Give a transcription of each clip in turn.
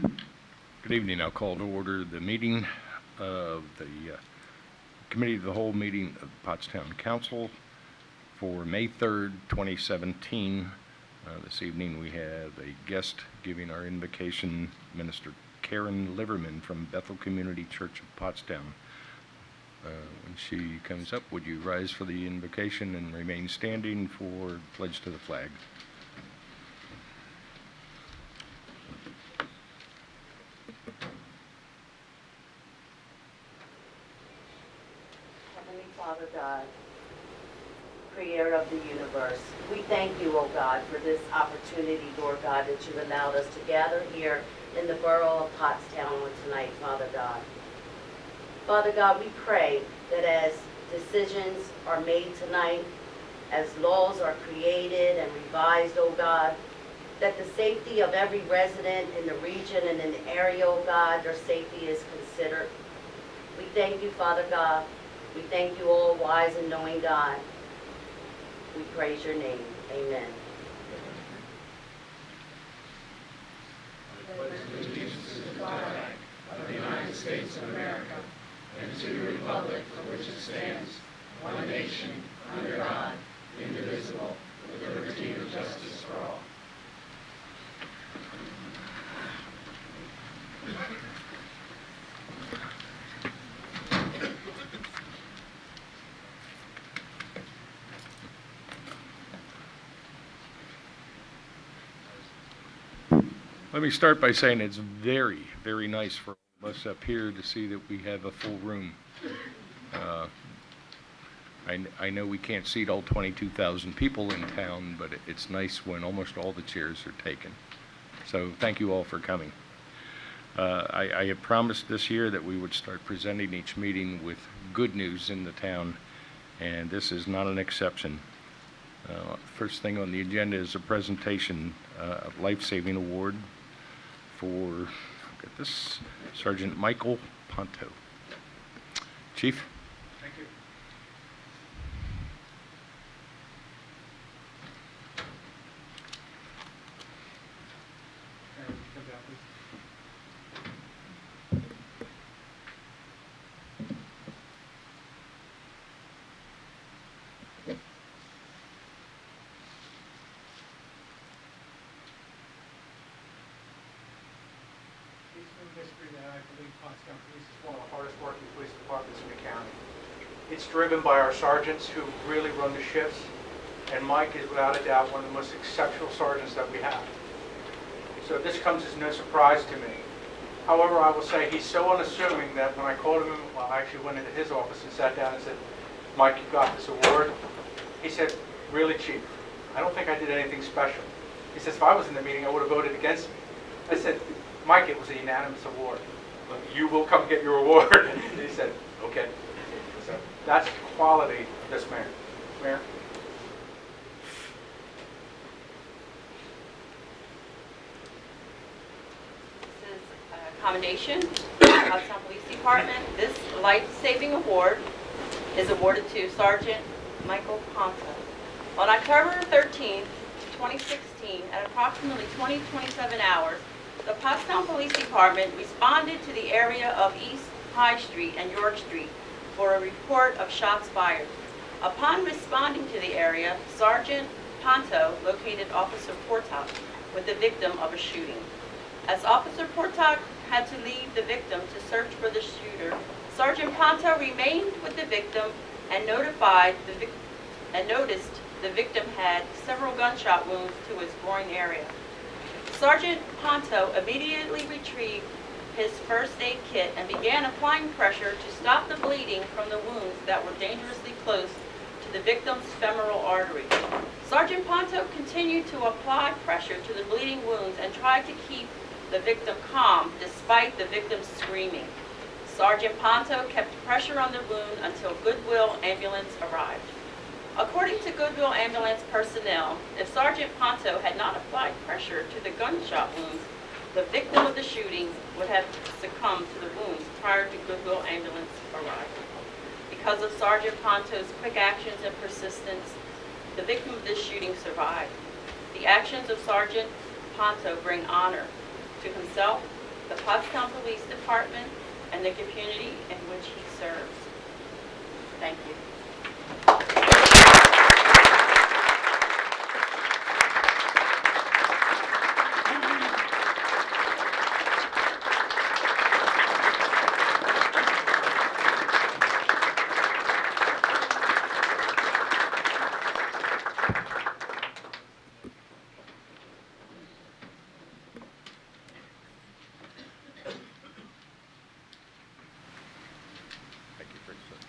Good evening. I'll call to order the meeting of the Committee of the Whole meeting of Pottstown Council for May 3rd, 2017. This evening we have a guest giving our invocation, Minister Karen Liverman from Bethel Community Church of Pottstown. When she comes up, would you rise for the invocation and remain standing for pledge to the flag? Heavenly Father God, Creator of the universe, we thank you, O God, for this opportunity, Lord God, that you've allowed us to gather here in the Borough of Pottstown on tonight, Father God. Father God, we pray that as decisions are made tonight, as laws are created and revised, O God, that the safety of every resident in the region and in the area, O God, their safety is considered. We thank you, Father God. We thank you, all wise and knowing God. We praise your name. Amen. I pledge allegiance to the flag of the United States of America and to the republic for which it stands, one nation, under God, indivisible, with liberty and justice for all. Let me start by saying it's very, very nice for us up here to see that we have a full room. I know we can't seat all 22,000 people in town, but it's nice when almost all the chairs are taken. So thank you all for coming. I had promised this year that we would start presenting each meeting with good news in the town, and this is not an exception. First thing on the agenda is a presentation of Life-Saving Award for, get this, Sergeant Michael Ponto. Chief? Thank you. Come down, please. History that I believe Pottstown Police is one of the hardest working police departments in the county. It's driven by our sergeants who really run the shifts, and Mike is without a doubt one of the most exceptional sergeants that we have. So this comes as no surprise to me. However, I will say he's so unassuming that when I called him, well, I actually went into his office and sat down and said, Mike, you got this award. He said, really, Chief, I don't think I did anything special. He says, if I was in the meeting, I would have voted against me. I said, Mike, it was a unanimous award. But you will come get your award. And he said, okay. So that's the quality of this mayor. Mayor? This is a commendation to the Pottstown Police Department. This life-saving award is awarded to Sergeant Michael Ponto. On October 13th, 2016, at approximately 20:27 hours, the Pottstown Police Department responded to the area of East High Street and York Street for a report of shots fired. Upon responding to the area, Sergeant Ponto located Officer Portak with the victim of a shooting. As Officer Portak had to leave the victim to search for the shooter, Sergeant Ponto remained with the victim and noticed the victim had several gunshot wounds to his groin area. Sergeant Ponto immediately retrieved his first aid kit and began applying pressure to stop the bleeding from the wounds that were dangerously close to the victim's femoral artery. Sergeant Ponto continued to apply pressure to the bleeding wounds and tried to keep the victim calm despite the victim's screaming. Sergeant Ponto kept pressure on the wound until Goodwill ambulance arrived. According to Goodwill ambulance personnel, if Sergeant Ponto had not applied pressure to the gunshot wounds, the victim of the shooting would have succumbed to the wounds prior to Goodwill ambulance arrival. Because of Sergeant Ponto's quick actions and persistence, the victim of this shooting survived. The actions of Sergeant Ponto bring honor to himself, the Pottstown Police Department, and the community in which he serves. Thank you. Thank you for your service.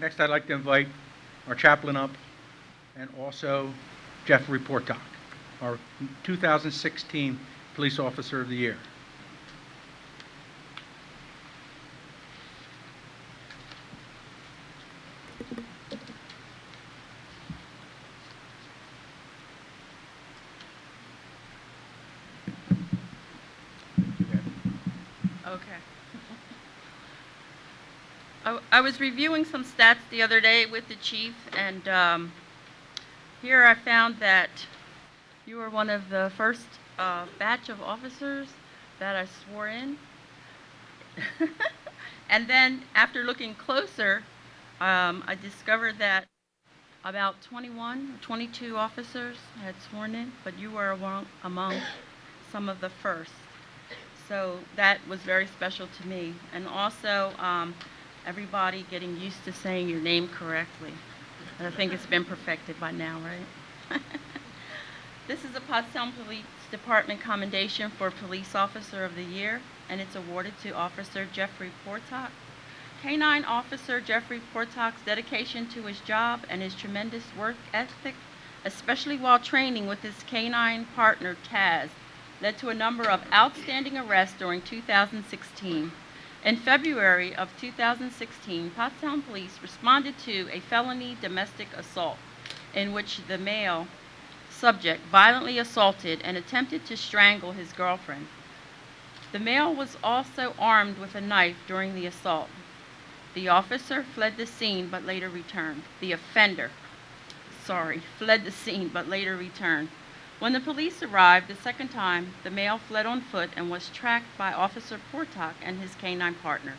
Next, I'd like to invite our chaplain up and also Jeffrey Portok, our 2016 Police Officer of the Year. Okay. I was reviewing some stats the other day with the chief, and here I found that you were one of the first batch of officers that I swore in. And then after looking closer, I discovered that about 21 or 22 officers had sworn in, but you were among some of the first. So that was very special to me. And also, everybody getting used to saying your name correctly. And I think it's been perfected by now, right? This is a Pottstown Police Department commendation for Police Officer of the Year, and it's awarded to Officer Jeffrey Portok. K-9 Officer Jeffrey Portok's dedication to his job and his tremendous work ethic, especially while training with his K-9 partner Taz, led to a number of outstanding arrests during 2016. In February of 2016, Pottstown Police responded to a felony domestic assault in which the male subject violently assaulted and attempted to strangle his girlfriend. The male was also armed with a knife during the assault. The officer fled the scene but later returned. The offender, fled the scene but later returned. When the police arrived the second time, the male fled on foot and was tracked by Officer Portok and his K-9 partner.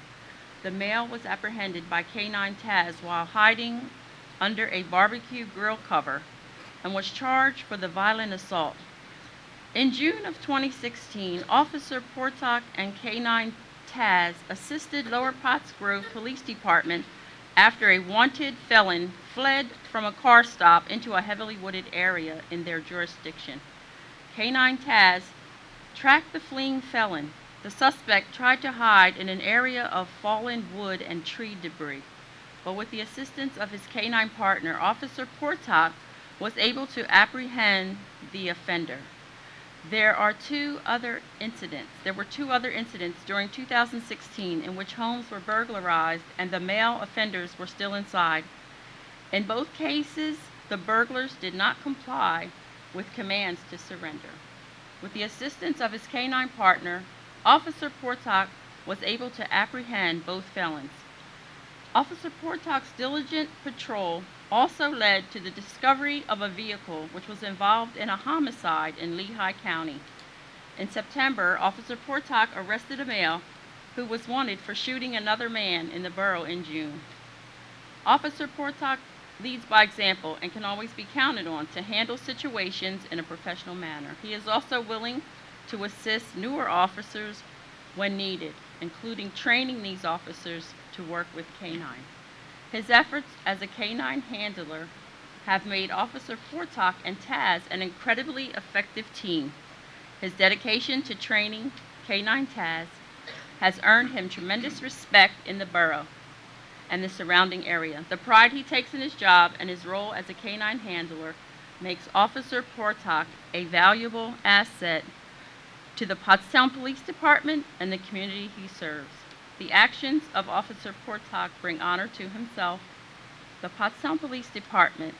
The male was apprehended by K-9 Taz while hiding under a barbecue grill cover and was charged for the violent assault. In June of 2016, Officer Portok and K-9 Taz assisted Lower Pottsgrove Police Department after a wanted felon fled from a car stop into a heavily wooded area in their jurisdiction. K-9 Taz tracked the fleeing felon. The suspect tried to hide in an area of fallen wood and tree debris, but with the assistance of his K-9 partner, Officer Portok was able to apprehend the offender. There were two other incidents during 2016 in which homes were burglarized and the male offenders were still inside. In both cases, the burglars did not comply with commands to surrender. With the assistance of his K-9 partner, Officer Portok was able to apprehend both felons. Officer Portok's diligent patrol also led to the discovery of a vehicle which was involved in a homicide in Lehigh County. In September, Officer Portok arrested a male who was wanted for shooting another man in the borough in June. Officer Portok leads by example and can always be counted on to handle situations in a professional manner. He is also willing to assist newer officers when needed, including training these officers to work with K-9. His efforts as a K-9 handler have made Officer Portok and Taz an incredibly effective team. His dedication to training K-9 Taz has earned him tremendous respect in the borough and the surrounding area. The pride he takes in his job and his role as a K-9 handler makes Officer Portok a valuable asset to the Pottstown Police Department and the community he serves. The actions of Officer Portok bring honor to himself the Pottstown Police Department,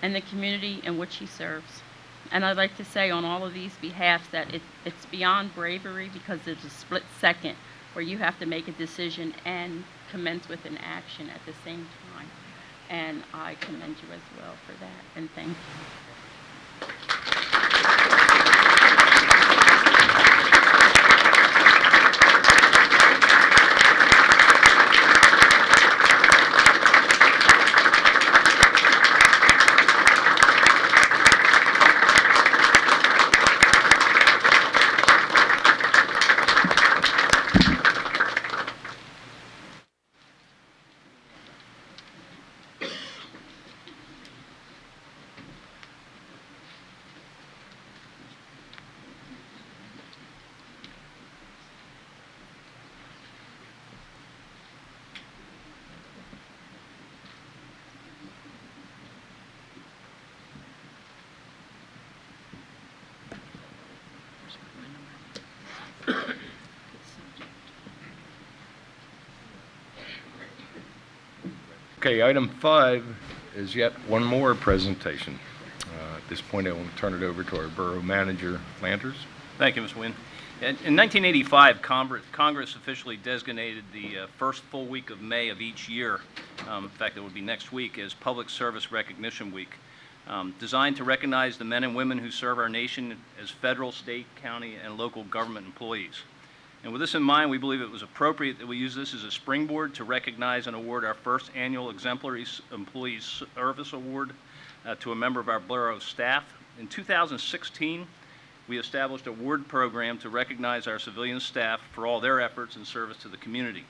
and the community in which he serves. And I'd like to say on all of these behalfs that it's beyond bravery, because there's a split second where you have to make a decision and commence with an action at the same time. And I commend you as well for that, and thank you. Okay, item 5 is yet one more presentation. At this point, I will turn it over to our Borough Manager, Landers. Thank you, Ms. Wynn. In 1985, Congress officially designated the first full week of May of each year, in fact, it would be next week, as Public Service Recognition Week, designed to recognize the men and women who serve our nation as federal, state, county, and local government employees. And with this in mind, we believe it was appropriate that we use this as a springboard to recognize and award our first annual Exemplary Employee Service Award to a member of our borough staff. In 2016, we established an award program to recognize our civilian staff for all their efforts in service to the community.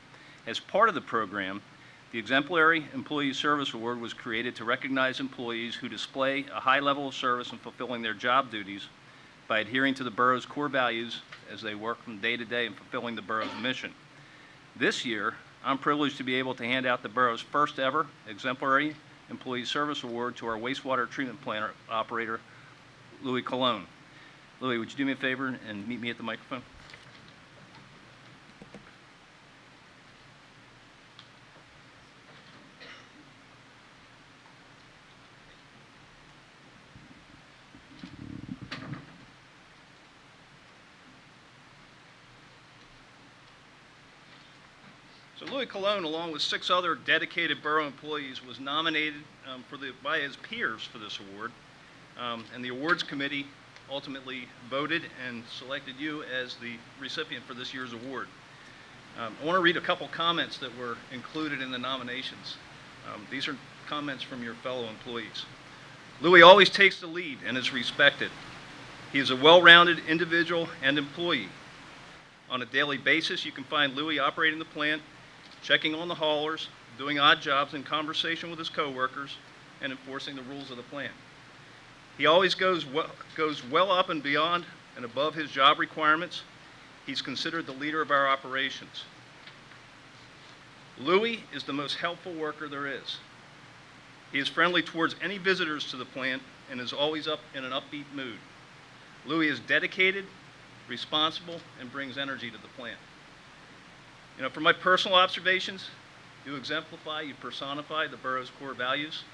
As part of the program, the Exemplary Employee Service Award was created to recognize employees who display a high level of service in fulfilling their job duties by adhering to the borough's core values as they work from day to day in fulfilling the borough's mission. This year, I'm privileged to be able to hand out the borough's first ever Exemplary Employee Service Award to our wastewater treatment plant operator, Louis Colon. Louis, would you do me a favor and meet me at the microphone? So Louis Colon, along with 6 other dedicated borough employees, was nominated by his peers for this award, and the awards committee ultimately voted and selected you as the recipient for this year's award. I want to read a couple comments that were included in the nominations. These are comments from your fellow employees. Louis always takes the lead and is respected. He is a well-rounded individual and employee. On a daily basis, you can find Louis operating the plant, checking on the haulers, doing odd jobs in conversation with his coworkers, and enforcing the rules of the plant. He always goes well up and beyond and above his job requirements. He's considered the leader of our operations. Louis is the most helpful worker there is. He is friendly towards any visitors to the plant and is always up in an upbeat mood. Louis is dedicated, responsible, and brings energy to the plant. You know, from my personal observations, you exemplify, you personify the borough's core values,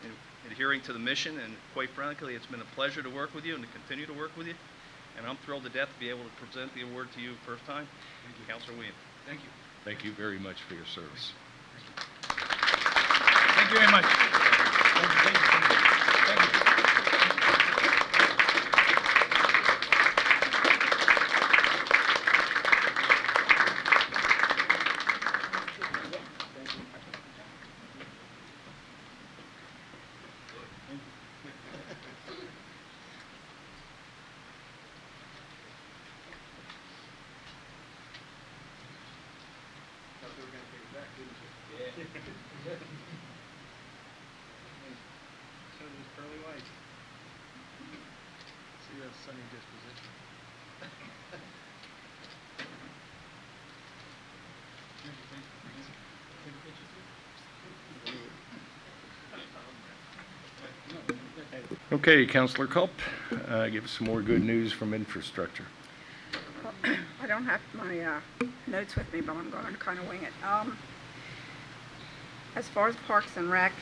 in adhering to the mission, and quite frankly, it's been a pleasure to work with you and to continue to work with you. And I'm thrilled to death to be able to present the award to you first time. Thank you, Councilor Williams. Thank you. Thank you very much for your service. Thank you very much. Thank you, thank you, thank you. Thank you. So does Pearly White. See that sunny disposition. Okay, Councilor Culp, give us some more good news from infrastructure. I don't have my notes with me, but I'm going to kind of wing it. As far as Parks and Rec,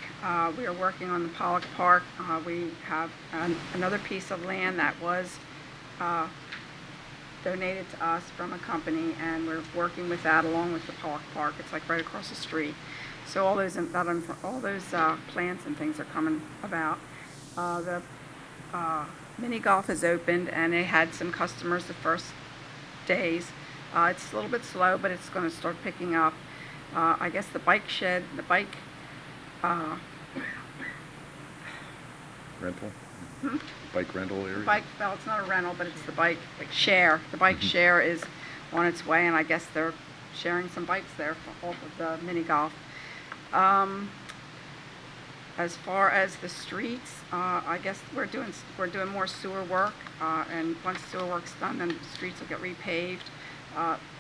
We are working on the Pollock Park. We have another piece of land that was donated to us from a company, and we're working with that along with the Pollock Park. It's like right across the street. So all those plans and things are coming about. The mini golf is opened, and they had some customers the first days. It's a little bit slow, but it's going to start picking up. I guess the bike shed, the bike Rental? Bike rental area? well, it's not a rental, but it's the bike share. The bike share is on its way, and I guess they're sharing some bikes there off of the mini golf. As far as the streets, I guess we're doing more sewer work, and once sewer work's done, then the streets will get repaved.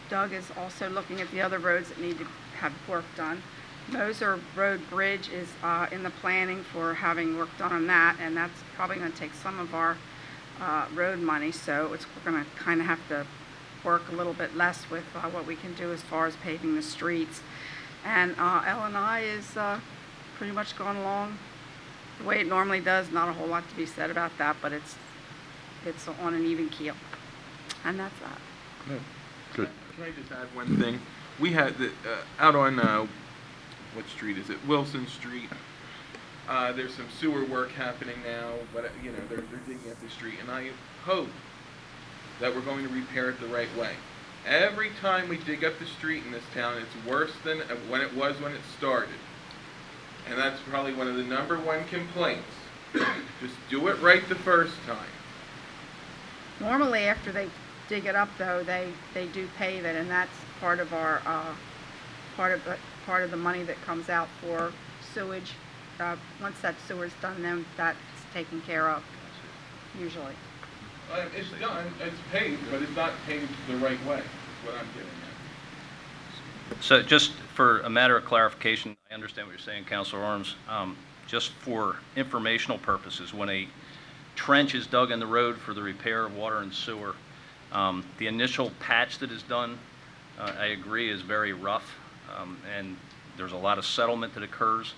Doug is also looking at the other roads that need to have work done. Moser Road Bridge is in the planning for having work done on that, and that's probably going to take some of our road money, so we're going to kind of have to work a little bit less with what we can do as far as paving the streets. And L&I is pretty much going along the way it normally does. Not a whole lot to be said about that, but it's on an even keel. And that's that. Good. Can I just add one thing? We had out on what street is it? Wilson Street. There's some sewer work happening now, but you know they're digging up the street, and I hope that we're going to repair it the right way. Every time we dig up the street in this town, it's worse than when it was when it started, and that's probably one of the #1 complaints. Just do it right the first time. Normally, after they dig it up, though, they do pave it, and that's part of our part of the money that comes out for sewage. Once that sewer's done, then that's taken care of, usually. It's done, it's paved, but it's not paved the right way, is what I'm getting at. So just for a matter of clarification, I understand what you're saying, Councilor Arms. Just for informational purposes, when a trench is dug in the road for the repair of water and sewer, the initial patch that is done, I agree, is very rough, and there's a lot of settlement that occurs.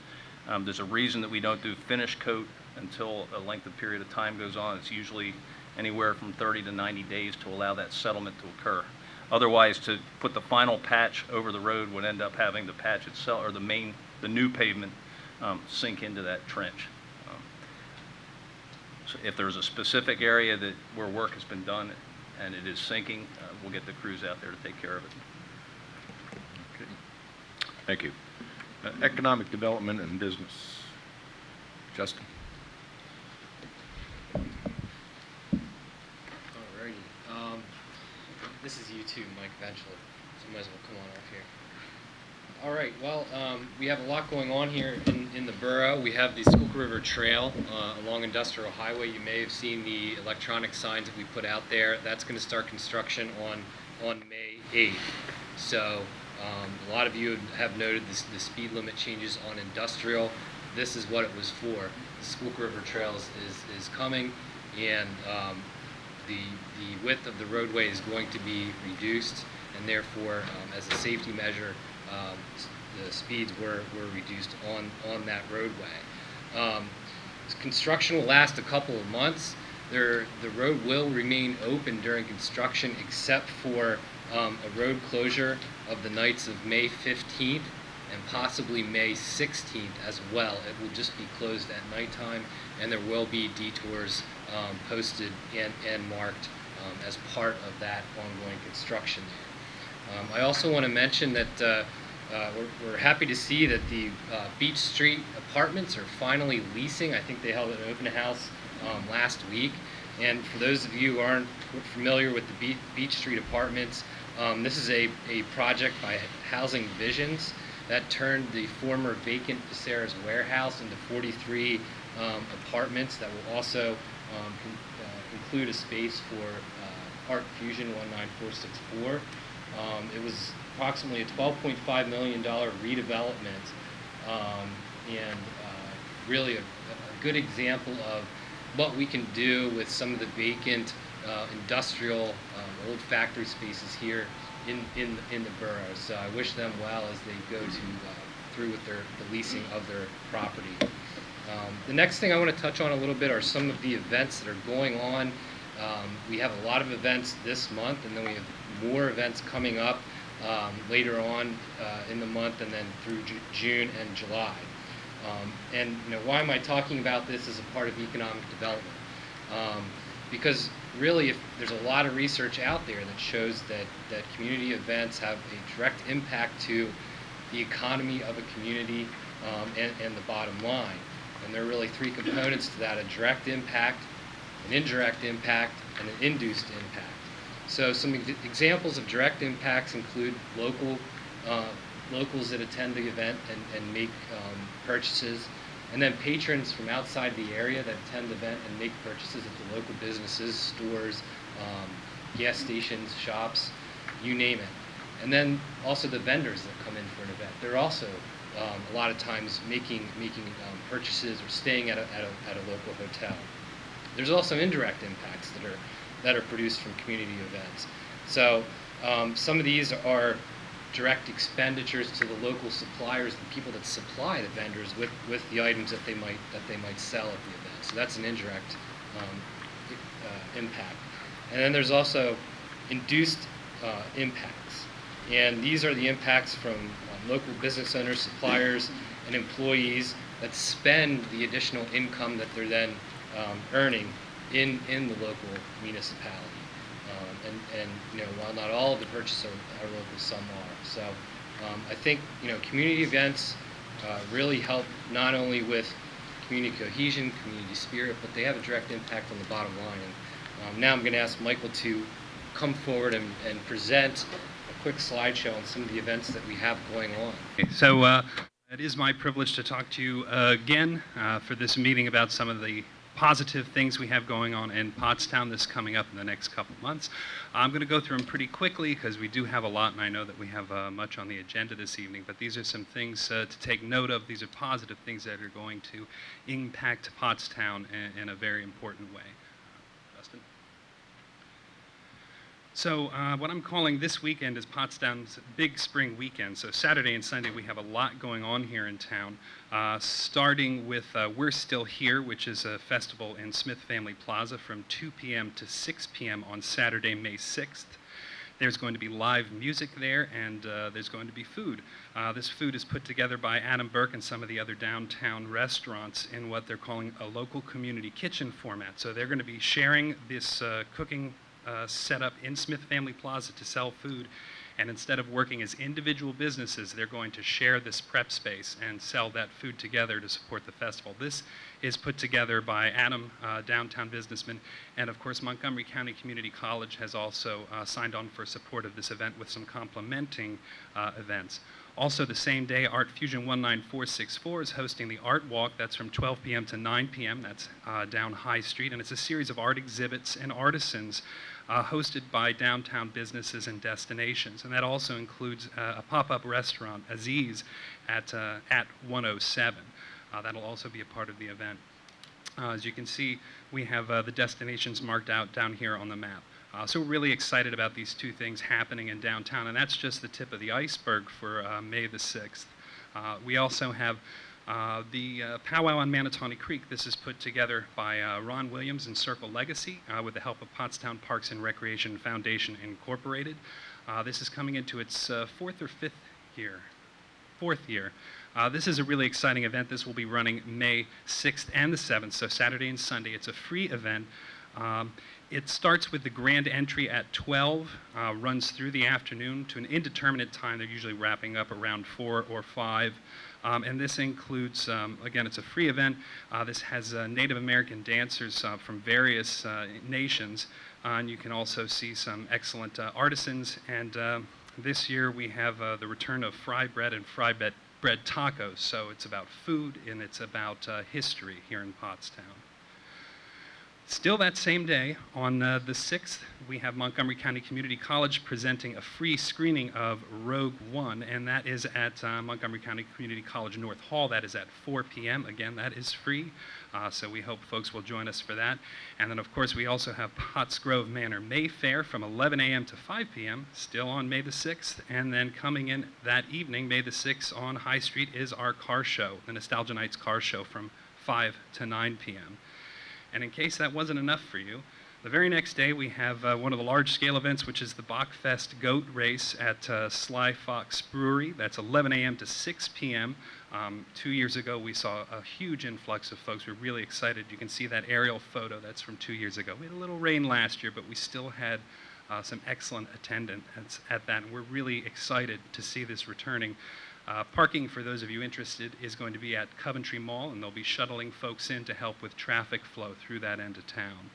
There's a reason that we don't do finish coat until a lengthy period of time goes on. It's usually anywhere from 30 to 90 days to allow that settlement to occur. Otherwise, to put the final patch over the road would end up having the patch itself, or the new pavement, sink into that trench. So if there's a specific area where work has been done and it is sinking, we'll get the crews out there to take care of it. Okay. Thank you. Economic development and business. Justin. Alrighty. This is you too, Mike, eventually, so might as well come on off here. Alright, well, we have a lot going on here in the borough. We have the Schuylkill River Trail along Industrial Highway. You may have seen the electronic signs that we put out there. That's going to start construction on May 8th. So a lot of you have noted the speed limit changes on Industrial. This is what it was for. The Schuylkill River Trail is coming, and the width of the roadway is going to be reduced, and therefore, as a safety measure, the speeds were reduced on that roadway. Construction will last a couple of months. The road will remain open during construction, except for a road closure of the nights of May 15th and possibly May 16th as well. It will just be closed at nighttime, and there will be detours posted and marked as part of that ongoing construction there. I also want to mention that we're happy to see that the Beach Street apartments are finally leasing. I think they held an open house last week. And for those of you who aren't familiar with the Beach Street apartments, this is a project by Housing Visions that turned the former vacant Becerra's warehouse into 43 apartments that will also include a space for Art Fusion 19464. It was approximately a $12.5 million redevelopment, and really a good example of what we can do with some of the vacant industrial old factory spaces here in the borough. So I wish them well as they go to through with the leasing of their property. The next thing I want to touch on a little bit are some of the events that are going on. We have a lot of events this month, and then we have more events coming up later on in the month, and then through June and July. And why am I talking about this as a part of economic development? Because really, there's a lot of research out there that shows that community events have a direct impact to the economy of a community and the bottom line. And there are really three components to that: a direct impact, an indirect impact, and an induced impact. So some examples of direct impacts include locals that attend the event and make purchases, and then patrons from outside the area that attend the event and make purchases at the local businesses, stores, gas stations, shops, you name it. And then also the vendors that come in for an event. They're also a lot of times making purchases or staying at a local hotel. There's also indirect impacts that are produced from community events. So some of these are direct expenditures to the local suppliers, the people that supply the vendors with the items that they might sell at the event. So that's an indirect impact. And then there's also induced impacts, and these are the impacts from local business owners, suppliers, and employees that spend the additional income that they're then earning in the local municipality. And while not all of the purchases are local, some are. So I think community events really help not only with community cohesion, community spirit, but they have a direct impact on the bottom line. And now I'm going to ask Michael to come forward and present a quick slideshow on some of the events that we have going on. So it is my privilege to talk to you again for this meeting about some of the positive things we have going on in Pottstown this coming up in the next couple months. I'm going to go through them pretty quickly because we do have a lot, and I know that we have much on the agenda this evening, but these are some things to take note of. These are positive things that are going to impact Pottstown in a very important way. Dustin? So what I'm calling this weekend is Pottstown's Big Spring Weekend. So Saturday and Sunday we have a lot going on here in town, starting with We're Still Here, which is a festival in Smith Family Plaza from 2 p.m. to 6 p.m. on Saturday, May 6th. There's going to be live music there, and there's going to be food. This food is put together by Adam Burke and some of the other downtown restaurants in what they're calling a local community kitchen format. So they're going to be sharing this cooking set up in Smith Family Plaza to sell food, and instead of working as individual businesses, they're going to share this prep space and sell that food together to support the festival. This is put together by Adam, downtown businessman, and of course Montgomery County Community College has also signed on for support of this event with some complementing events. Also the same day, Art Fusion 19464 is hosting the Art Walk. That's from 12 p.m. to 9 p.m. That's down High Street, and it's a series of art exhibits and artisans hosted by downtown businesses and destinations. And that also includes a pop-up restaurant, Aziz, at 107. That'll also be a part of the event. As you can see, we have the destinations marked out down here on the map. So we're really excited about these two things happening in downtown, and that's just the tip of the iceberg for May the 6th. We also have the Powwow on Manatawny Creek. This is put together by Ron Williams and Circle Legacy with the help of Pottstown Parks and Recreation Foundation Incorporated. This is coming into its fourth year. This is a really exciting event. This will be running May 6th and the 7th, so Saturday and Sunday. It's a free event. It starts with the grand entry at 12, runs through the afternoon to an indeterminate time. They're usually wrapping up around 4 or 5. And this includes, again, it's a free event. This has Native American dancers from various nations. And you can also see some excellent artisans. And this year we have the return of fry bread and fry bread tacos. So it's about food and it's about history here in Pottstown. Still that same day, on the 6th, we have Montgomery County Community College presenting a free screening of Rogue One, and that is at Montgomery County Community College North Hall. That is at 4 p.m. Again, that is free, so we hope folks will join us for that. And then, of course, we also have Potts Grove Manor Mayfair from 11 a.m. to 5 p.m., still on May the 6th. And then coming in that evening, May the 6th, on High Street is our car show, the Nostalgia Nights car show from 5 to 9 p.m. And in case that wasn't enough for you, the very next day we have one of the large-scale events, which is the Bachfest Goat Race at Sly Fox Brewery. That's 11 a.m. to 6 p.m. 2 years ago, we saw a huge influx of folks. We're really excited. You can see that aerial photo. That's from 2 years ago. We had a little rain last year, but we still had some excellent attendance at that. And we're really excited to see this returning. Parking, for those of you interested, is going to be at Coventry Mall, and they'll be shuttling folks in to help with traffic flow through that end of town.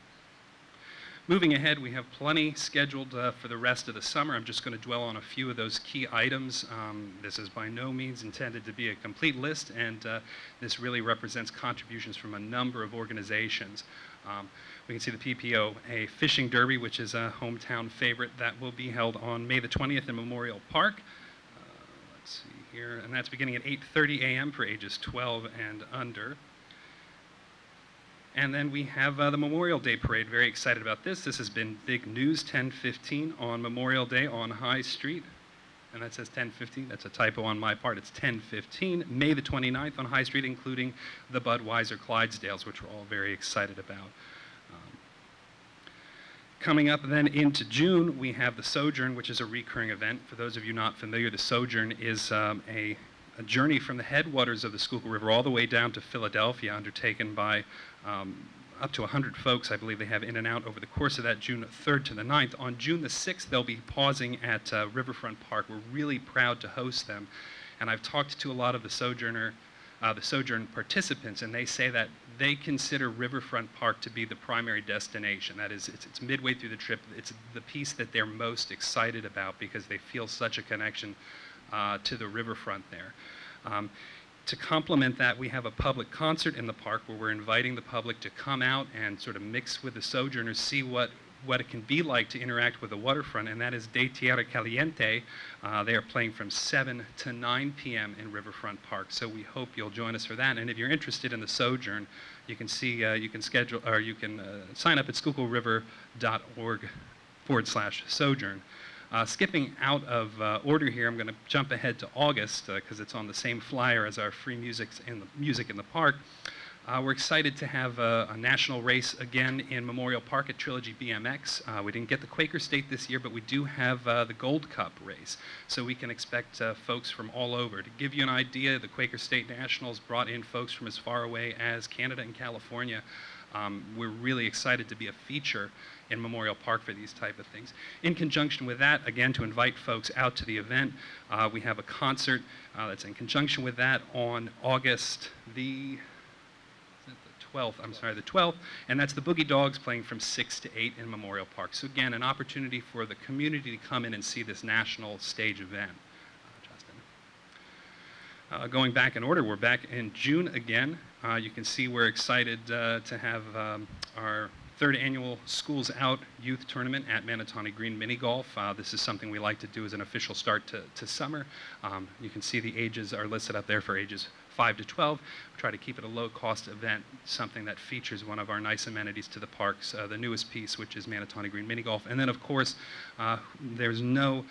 Moving ahead, we have plenty scheduled for the rest of the summer. I'm just going to dwell on a few of those key items. This is by no means intended to be a complete list, and this really represents contributions from a number of organizations. We can see the PPO, a fishing derby, which is a hometown favorite, that will be held on May the 20th in Memorial Park. Let's see here, and that's beginning at 8:30 a.m. for ages 12 and under. And then we have the Memorial Day Parade. Very excited about this. This has been big news, 10:15 on Memorial Day on High Street. And that says 10:15. That's a typo on my part. It's 10:15, May the 29th on High Street, including the Budweiser Clydesdales, which we're all very excited about. Coming up then into June, we have the Sojourn, which is a recurring event. For those of you not familiar, the Sojourn is a journey from the headwaters of the Schuylkill River all the way down to Philadelphia, undertaken by up to 100 folks, I believe they have in and out over the course of that June 3rd to the 9th. On June the 6th, they'll be pausing at Riverfront Park. We're really proud to host them. And I've talked to a lot of the Sojourn participants, and they say that they consider Riverfront Park to be the primary destination. That is, it's midway through the trip. It's the piece that they're most excited about because they feel such a connection to the riverfront there. To complement that, we have a public concert in the park where we're inviting the public to come out and sort of mix with the Sojourners, see what it can be like to interact with the waterfront, and that is De Tierra Caliente. They are playing from 7 to 9 p.m. in Riverfront Park, so we hope you'll join us for that. And if you're interested in the Sojourn, you can see, you can schedule, or you can sign up at schuylkillriver.org/sojourn. Skipping out of order here, I'm going to jump ahead to August because it's on the same flyer as our free music in the park. We're excited to have a national race again in Memorial Park at Trilogy BMX. We didn't get the Quaker State this year, but we do have the Gold Cup race, so we can expect folks from all over. To give you an idea, the Quaker State Nationals brought in folks from as far away as Canada and California. We're really excited to be a feature in Memorial Park for these type of things. In conjunction with that, again, to invite folks out to the event, we have a concert that's in conjunction with that on August the 12th, and that's the Boogie Dogs playing from 6 to 8 in Memorial Park. So again, an opportunity for the community to come in and see this national stage event. Justin. Going back in order, we're back in June again. You can see we're excited to have our third annual Schools Out Youth Tournament at Manatawny Green Mini Golf. This is something we like to do as an official start to summer. You can see the ages are listed up there for ages 5 to 12. We try to keep it a low-cost event, something that features one of our nice amenities to the parks, the newest piece, which is Manatawny Green Mini Golf. And then, of course, there's no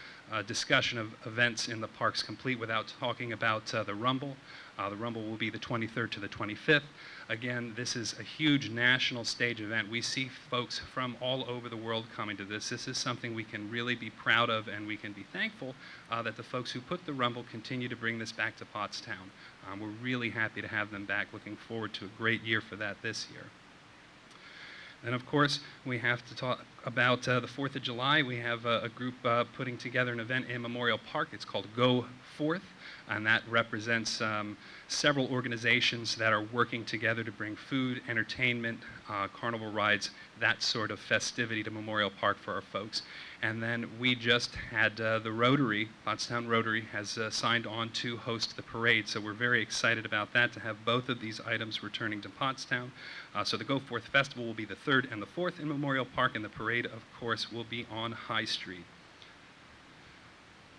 discussion of events in the parks complete without talking about the Rumble. The Rumble will be the 23rd to the 25th. Again, this is a huge national stage event. We see folks from all over the world coming to this. This is something we can really be proud of, and we can be thankful that the folks who put the Rumble continue to bring this back to Pottstown. We're really happy to have them back. Looking forward to a great year for that this year. And of course, we have to talk about the 4th of July, we have a group putting together an event in Memorial Park. It's called Go Forth, and that represents several organizations that are working together to bring food, entertainment, carnival rides, that sort of festivity to Memorial Park for our folks. And then we just had the Rotary, Pottstown Rotary, has signed on to host the parade. So we're very excited about that, to have both of these items returning to Pottstown. So the Go Forth Festival will be the 3rd and the 4th in Memorial Park, and the parade, of course, will be on High Street.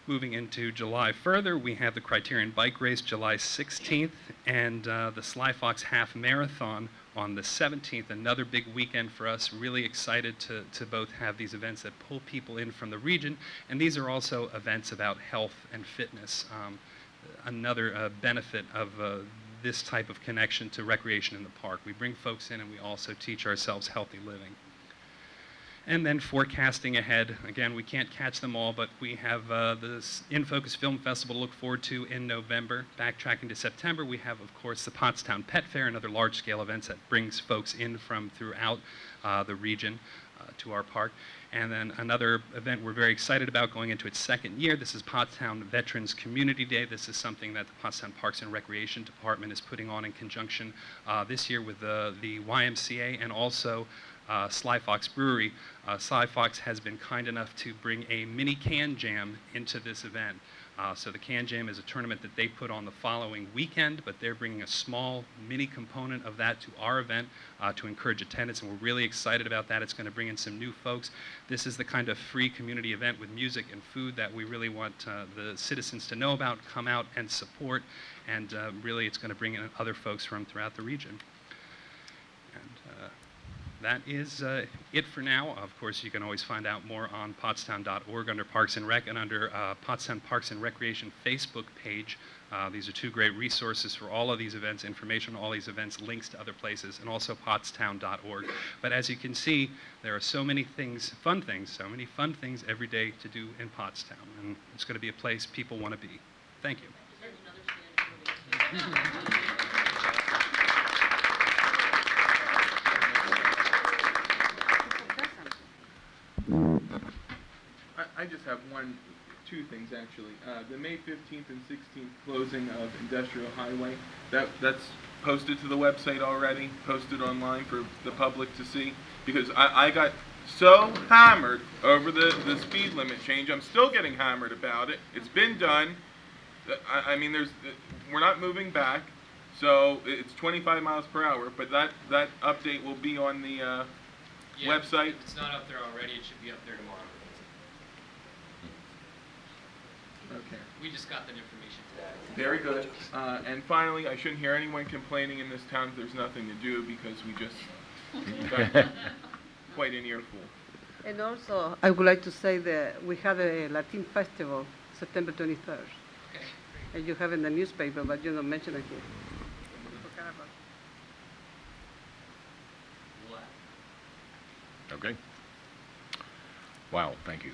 Moving into July further, we have the Criterion Bike Race July 16th and the Sly Fox Half Marathon on the 17th, another big weekend for us. Really excited to both have these events that pull people in from the region, and these are also events about health and fitness. Another benefit of this type of connection to recreation in the park. We bring folks in and we also teach ourselves healthy living. And then forecasting ahead, again, we can't catch them all, but we have this In Focus Film Festival to look forward to in November. Backtracking to September, we have, of course, the Pottstown Pet Fair and other large-scale events that brings folks in from throughout the region to our park. And then another event we're very excited about going into its 2nd year. This is Pottstown Veterans Community Day. This is something that the Pottstown Parks and Recreation Department is putting on in conjunction this year with the YMCA and also Sly Fox Brewery. Sly Fox has been kind enough to bring a mini can jam into this event. So the Can Jam is a tournament that they put on the following weekend, but they're bringing a small mini component of that to our event to encourage attendance, and we're really excited about that. It's going to bring in some new folks. This is the kind of free community event with music and food that we really want the citizens to know about, come out and support, and really it's going to bring in other folks from throughout the region. And that is it for now. Of course, you can always find out more on pottstown.org under Parks and Rec and under Pottstown Parks and Recreation Facebook page. These are two great resources for all of these events, information on all these events, links to other places, and also pottstown.org. But as you can see, there are so many things, so many fun things every day to do in Pottstown, and it's going to be a place people want to be. Thank you. I just have two things actually. The May 15th and 16th closing of Industrial Highway, that's posted to the website already, posted online for the public to see, because I got so hammered over the speed limit change. I'm still getting hammered about it. It's been done. I mean, we're not moving back, so it's 25 miles per hour, but that update will be on the website. If it's not up there already, it should be up there tomorrow. Okay. We just got that information today. Very good. And finally, I shouldn't hear anyone complaining in this town that there's nothing to do, because we just got quite an earful. And also, I would like to say that we have a Latin festival, September 23rd. Okay. And you have it in the newspaper, but you don't mention it here. Okay. Wow, thank you.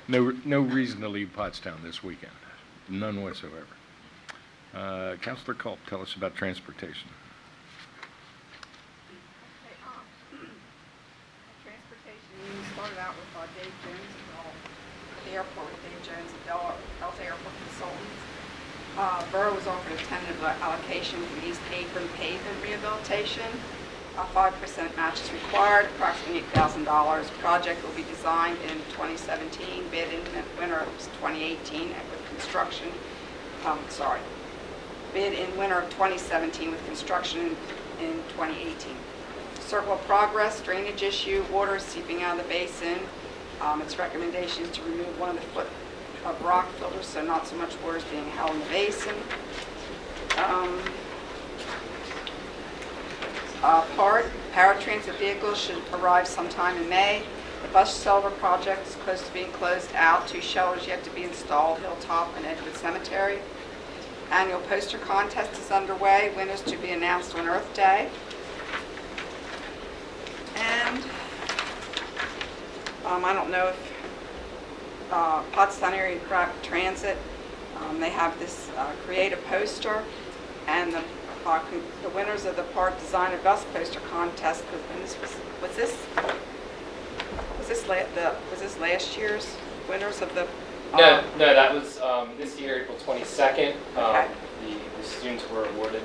No reason to leave Pottstown this weekend. None whatsoever. Councilor Culp, tell us about transportation. Transportation, we started out with Dave Jones at the airport, with Dave Jones at Delta Airport Consultants. Borough was offered a tentative allocation for East Apron pavement rehabilitation. 5% match is required, approximately $8,000. Project will be designed in 2017, bid in winter of 2018 with construction, bid in winter of 2017 with construction in 2018. Circle of progress, drainage issue, water seeping out of the basin. Its recommendation is to remove one of the foot of rock filters so not so much water is being held in the basin. Paratransit vehicles should arrive sometime in May. The bus shelter project is close to being closed out. 2 shelters yet to be installed, Hilltop and Edgewood Cemetery. Annual poster contest is underway. Winners to be announced on Earth Day. And I don't know if Pottstown Area Rapid Transit, they have this creative poster, and the the winners of the park design and bus poster contest, and was this last year's winners of the? No, that was this year, April 22nd. Okay. The students were awarded.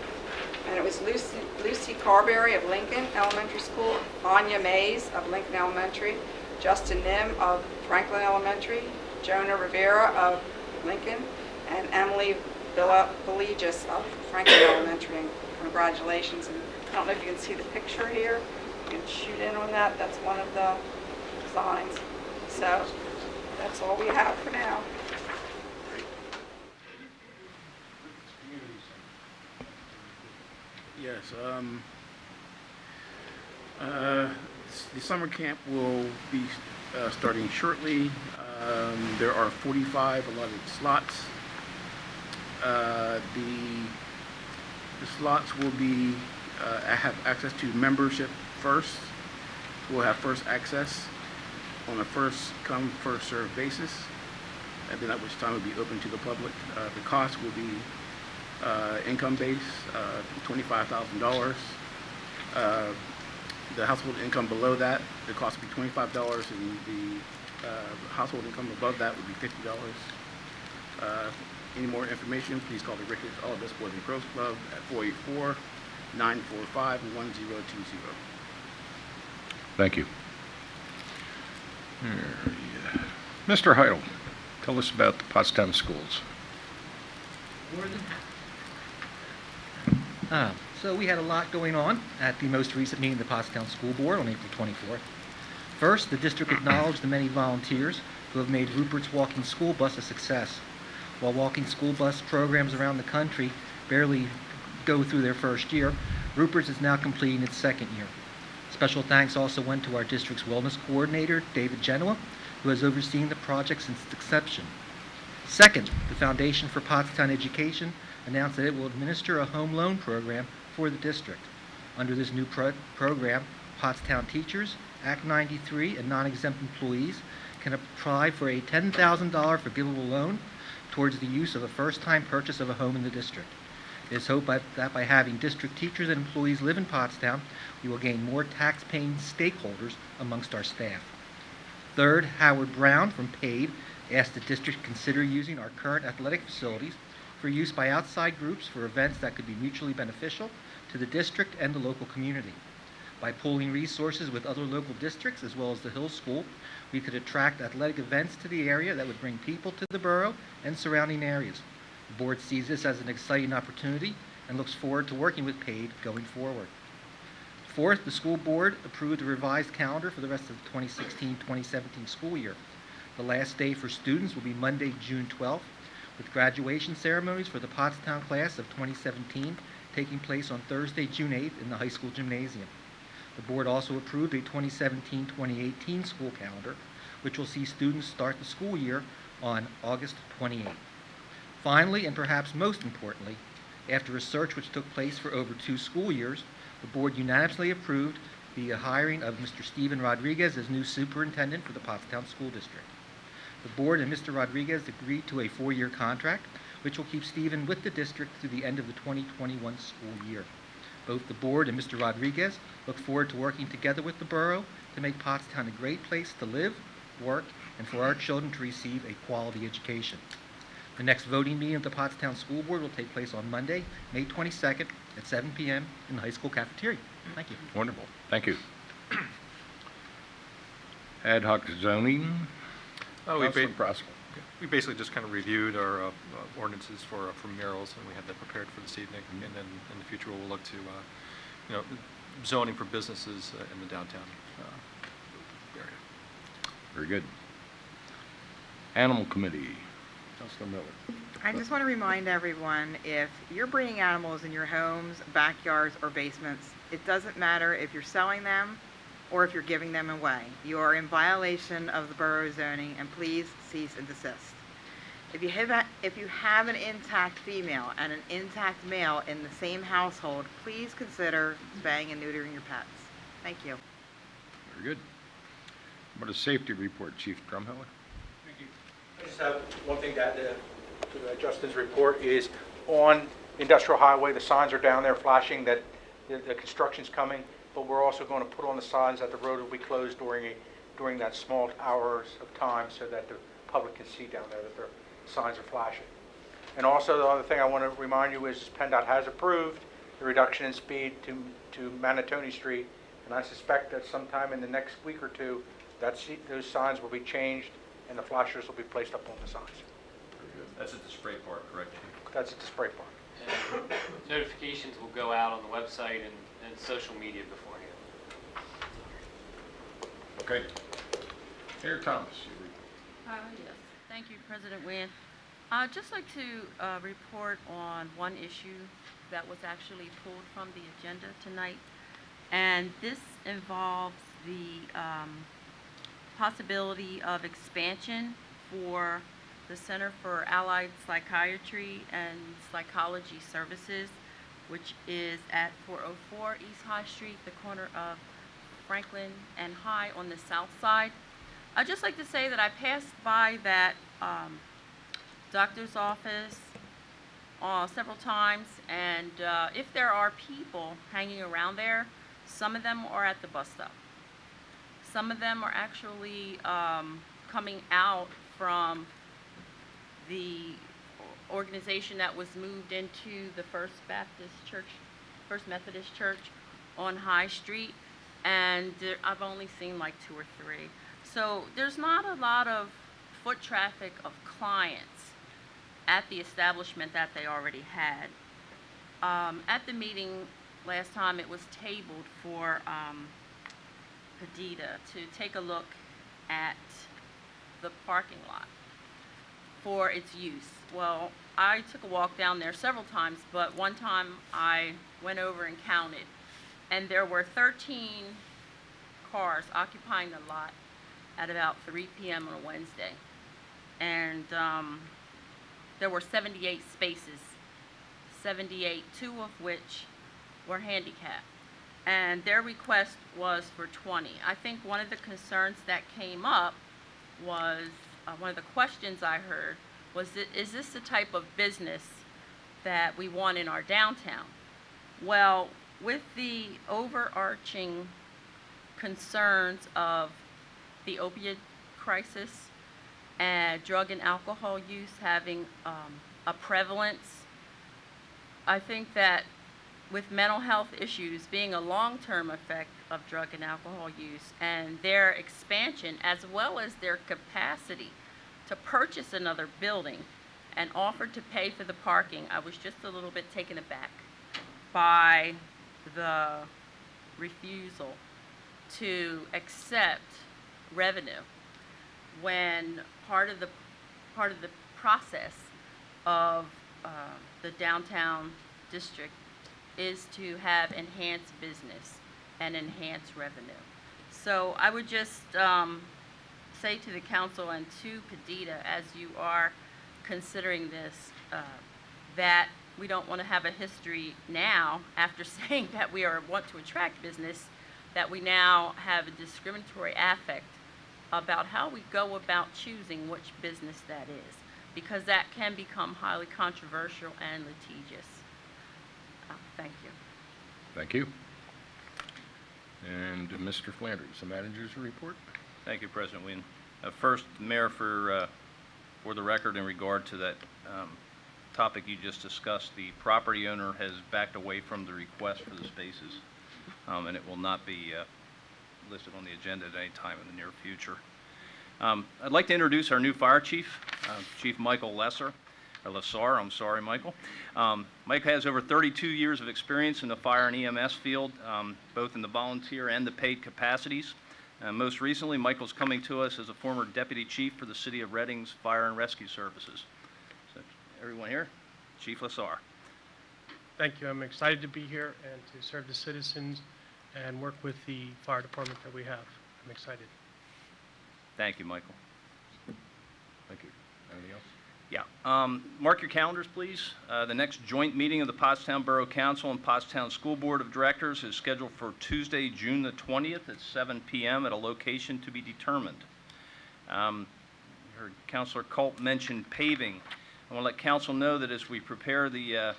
And it was Lucy Carberry of Lincoln Elementary School, Anya Mays of Lincoln Elementary, Justin Nim of Franklin Elementary, Jonah Rivera of Lincoln, and Emily Villegas of Franklin Elementary. And congratulations. And I don't know if you can see the picture here. You can shoot in on that. That's one of the signs. So that's all we have for now. Yes, the summer camp will be starting shortly. There are 45 allotted slots. The slots will be have access to membership first. We'll have first access on a first come, first served basis, and then at which time it will be open to the public. The cost will be income base, $25,000. The household income below that, the cost would be $25, and the household income above that would be $50. Any more information, please call the Ricketts All-Best Boys and Girls Club at 484-945-1020. Thank you. Mr. Heidel, tell us about the Pottstown schools. So we had a lot going on at the most recent meeting of the Pottstown School Board on April 24th. First, the district acknowledged the many volunteers who have made Rupert's walking school bus a success. While walking school bus programs around the country barely go through their first year, Rupert's is now completing its second year. Special thanks also went to our district's wellness coordinator, David Genoa, who has overseen the project since its inception. Second, the Foundation for Pottstown Education announced that it will administer a home loan program for the district. Under this new program, Pottstown teachers, Act 93, and non-exempt employees can apply for a $10,000 forgivable loan towards the use of a first-time purchase of a home in the district. It is hoped that by having district teachers and employees live in Pottstown, we will gain more tax-paying stakeholders amongst our staff. Third, Howard Brown from PAID asked the district consider using our current athletic facilities for use by outside groups for events that could be mutually beneficial to the district and the local community. By pooling resources with other local districts as well as the Hill School, we could attract athletic events to the area that would bring people to the borough and surrounding areas. The board sees this as an exciting opportunity and looks forward to working with PAID going forward. Fourth, the school board approved a revised calendar for the rest of the 2016-2017 school year. The last day for students will be Monday, June 12th, with graduation ceremonies for the Pottstown class of 2017 taking place on Thursday, June 8th in the high school gymnasium. The board also approved a 2017-2018 school calendar, which will see students start the school year on August 28th. Finally, and perhaps most importantly, after research which took place for over 2 school years, the board unanimously approved the hiring of Mr. Stephen Rodriguez as new superintendent for the Pottstown School District. The board and Mr. Rodriguez agreed to a 4-year contract, which will keep Stephen with the district through the end of the 2021 school year. Both the board and Mr. Rodriguez look forward to working together with the borough to make Pottstown a great place to live, work, and for our children to receive a quality education. The next voting meeting of the Pottstown School Board will take place on Monday, May 22nd at 7 p.m. in the high school cafeteria. Thank you. Wonderful. Thank you. Ad hoc zoning. Councilor Proskal. We basically just kind of reviewed our ordinances for murals, and we had that prepared for this evening. And then in the future, we'll look to, zoning for businesses in the downtown area. Very good. Animal Committee. Councilor Miller. I just want to remind everyone, if you're breeding animals in your homes, backyards, or basements, it doesn't matter if you're selling them or if you're giving them away. You are in violation of the borough zoning, and please cease and desist. If you have an intact female and an intact male in the same household, please consider spaying and neutering your pets. Thank you. Very good. What a safety report, Chief Drumheller. I just have one thing to add to Justin's report is on Industrial Highway, the signs are down there flashing that the construction's coming, but we're also going to put on the signs that the road will be closed during that small hours of time so that the public can see down there that their signs are flashing. And also, the other thing I want to remind you is PennDOT has approved the reduction in speed to Manatoni Street, and I suspect that sometime in the next week or two, those signs will be changed and the flashers will be placed up on the signs. That's at the spray park, correct? That's at the spray park. And notifications will go out on the website and social media beforehand. Okay. Mayor Thomas. Yes, thank you, President Nguyen. I'd just like to report on one issue that was actually pulled from the agenda tonight, and this involves the possibility of expansion for the Center for Allied Psychiatry and Psychology Services, which is at 404 East High Street, the corner of Franklin and High on the south side. I'd just like to say that I passed by that doctor's office several times, and if there are people hanging around there, some of them are at the bus stop. Some of them are actually coming out from the organization that was moved into the First Methodist Church on High Street, and I've only seen like 2 or 3. So there's not a lot of foot traffic of clients at the establishment that they already had. At the meeting last time, it was tabled for Padita to take a look at the parking lot for its use. Well, I took a walk down there several times, but one time I went over and counted, and there were 13 cars occupying the lot at about 3 p.m. on a Wednesday. And there were 78 spaces, 78, 2 of which were handicapped. And their request was for 20. I think one of the concerns that came up was, one of the questions I heard was, is this the type of business that we want in our downtown? Well, with the overarching concerns of the opioid crisis and drug and alcohol use having a prevalence, I think that with mental health issues being a long-term effect of drug and alcohol use and their expansion as well as their capacity to purchase another building and offer to pay for the parking, I was just a little bit taken aback by the refusal to accept revenue when part of the process of the downtown district is to have enhanced business and enhanced revenue. So I would just say to the council and to Padita, as you are considering this, that we don't want to have a history now, after saying that we want to attract business, that we now have a discriminatory affect about how we go about choosing which business that is, because that can become highly controversial and litigious. Thank you. Thank you. And Mr. Flanders, the manager's report. Thank you, President Nguyen. First, Mayor, for the record, in regard to that topic you just discussed, the property owner has backed away from the request for the spaces, and it will not be listed on the agenda at any time in the near future. I'd like to introduce our new fire chief, Chief Michael Lesser. Lessar, I'm sorry, Michael. Mike has over 32 years of experience in the fire and EMS field, both in the volunteer and the paid capacities. Most recently, Michael's coming to us as a former deputy chief for the City of Reading's Fire and Rescue Services. So, everyone here, Chief Lessar. Thank you. I'm excited to be here and to serve the citizens and work with the fire department that we have. I'm excited. Thank you, Michael. Thank you. Anything else? Yeah. Mark your calendars, please. The next joint meeting of the Pottstown Borough Council and Pottstown School Board of Directors is scheduled for Tuesday, June the 20th at 7 p.m. at a location to be determined. You heard Councilor Culp mention paving. I want to let council know that as we prepare the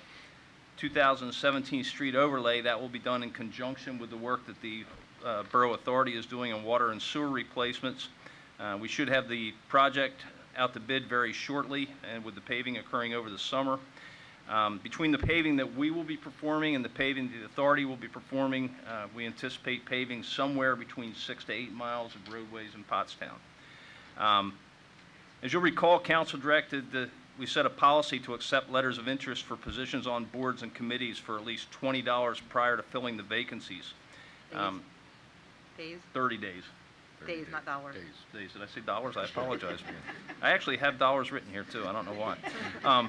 2017 street overlay. That will be done in conjunction with the work that the Borough Authority is doing on water and sewer replacements. We should have the project out to bid very shortly, and with the paving occurring over the summer. Between the paving that we will be performing and the paving the authority will be performing, we anticipate paving somewhere between 6 to 8 miles of roadways in Pottstown. As you'll recall, Council directed that we set a policy to accept letters of interest for positions on boards and committees for at least $20 prior to filling the vacancies. Days? 30 days. Days, not dollars. Days. Did I say dollars? I apologize. I actually have dollars written here, too. I don't know why.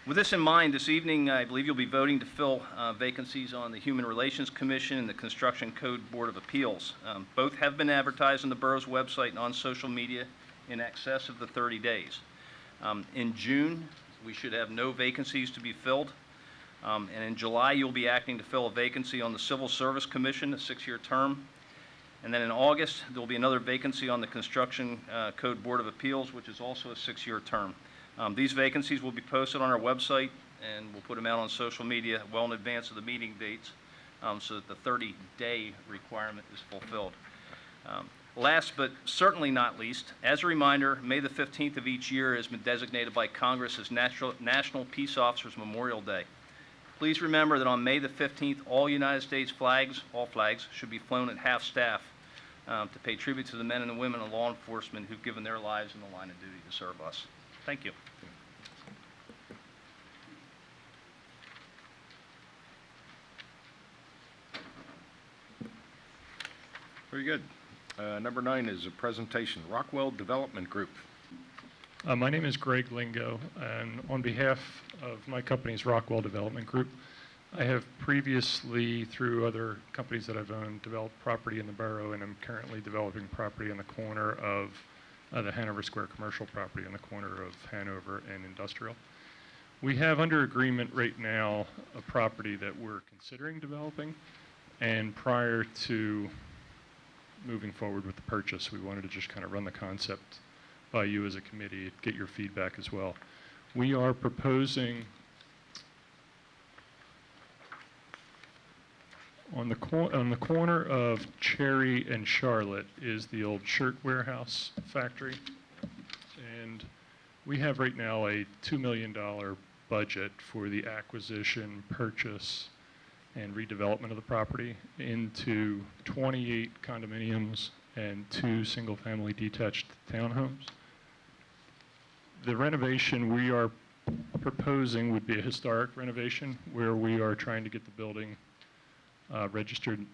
With this in mind, this evening, I believe you'll be voting to fill vacancies on the Human Relations Commission and the Construction Code Board of Appeals. Both have been advertised on the borough's website and on social media in excess of the 30 days. In June, we should have no vacancies to be filled. And in July, you'll be acting to fill a vacancy on the Civil Service Commission, a 6-year term. And then in August, there will be another vacancy on the Construction Code Board of Appeals, which is also a 6-year term. These vacancies will be posted on our website, and we'll put them out on social media well in advance of the meeting dates, so that the 30-day requirement is fulfilled. Last but certainly not least, as a reminder, May the 15th of each year has been designated by Congress as National Peace Officers Memorial Day. Please remember that on May the 15th, all United States flags, all flags, should be flown at half-staff to pay tribute to the men and the women of law enforcement who've given their lives in the line of duty to serve us. Thank you. Very good. Number 9 is a presentation, Rockwell Development Group. My name is Greg Lingo, and on behalf of my company's Rockwell Development Group, I have previously, through other companies that I've owned, developed property in the borough, and I'm currently developing property on the corner of the Hanover Square commercial property on the corner of Hanover and Industrial. We have under agreement right now a property that we're considering developing, and prior to moving forward with the purchase, we wanted to just kind of run the concept by you as a committee, get your feedback as well. We are proposing on the corner of Cherry and Charlotte is the old shirt warehouse factory, and we have right now a $2 million budget for the acquisition, purchase, and redevelopment of the property into 28 condominiums and 2 single-family detached townhomes. The renovation we are proposing would be a historic renovation where we are trying to get the building registered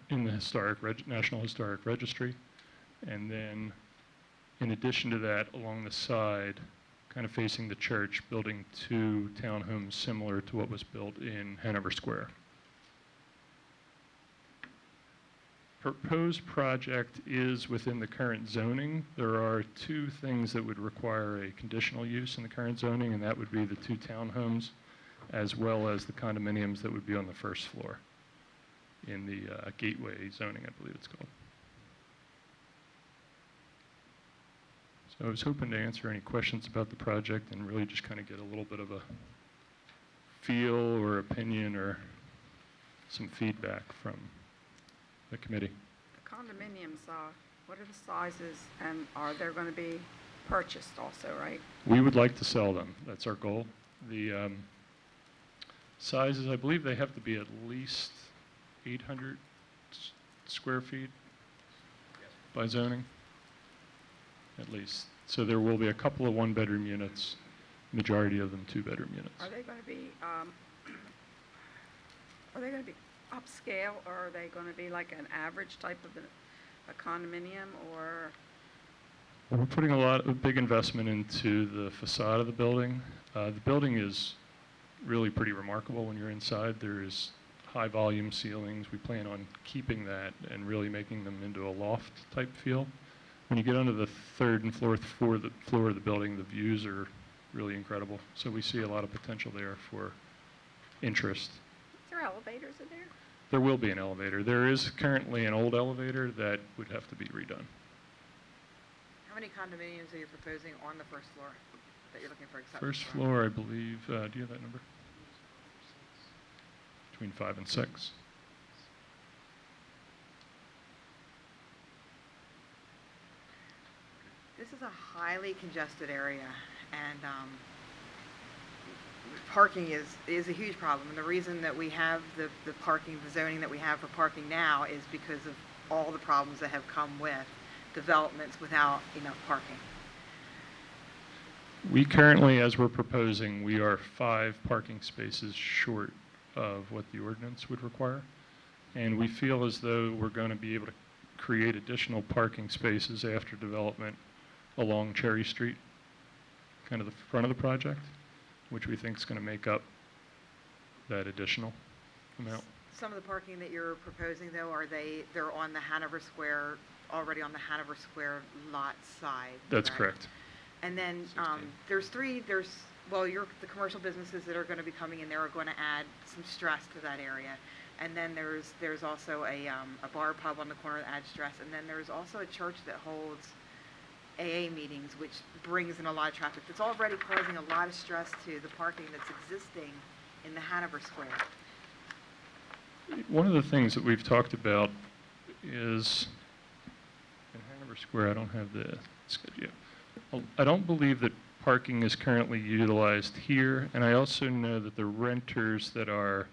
in the National Historic Registry. And then in addition to that, along the side, kind of facing the church, building 2 townhomes similar to what was built in Hanover Square. Proposed project is within the current zoning. There are 2 things that would require a conditional use in the current zoning, and that would be the 2 townhomes as well as the condominiums that would be on the first floor in the gateway zoning, I believe it's called. So I was hoping to answer any questions about the project and really just kind of get a little bit of a feel or opinion or some feedback from the committee. The condominiums, what are the sizes, and are they going to be purchased also, right? We would like to sell them. That's our goal. The sizes, I believe they have to be at least 800 square feet by zoning, at least. So there will be a couple of 1-bedroom units, majority of them 2-bedroom units. Are they going to be upscale, or are they going to be like an average type of a condominium, or? We're putting a big investment into the facade of the building. The building is really pretty remarkable when you're inside. There is high volume ceilings. We plan on keeping that and really making them into a loft type feel. When you get onto the 3rd and 4th floor of the building, the views are really incredible. So we see a lot of potential there for interest. Is there elevators in there? There will be an elevator. There is currently an old elevator that would have to be redone. How many condominiums are you proposing on the first floor that you're looking for acceptance First from? floor, I believe, do you have that number? between 5 and 6. This is a highly congested area, and parking is a huge problem. And the reason that we have the parking, the zoning that we have for parking now is because of all the problems that have come with developments without enough parking. We currently, as we're proposing, we are 5 parking spaces short of what the ordinance would require. And we feel as though we're going to be able to create additional parking spaces after development along Cherry Street, kind of the front of the project, which we think is going to make up that additional amount. Some of the parking that you're proposing, though, they're on the Hanover Square, already on the Hanover Square lot side? That's correct. And then the commercial businesses that are going to be coming in there are going to add some stress to that area. And then there's also a bar pub on the corner that adds stress. And then there's also a church that holds AA meetings, which brings in a lot of traffic. That's already causing a lot of stress to the parking that's existing in the Hanover Square. One of the things that we've talked about is, in Hanover Square, I don't have the schedule. I don't believe that parking is currently utilized here, and I also know that the renters that are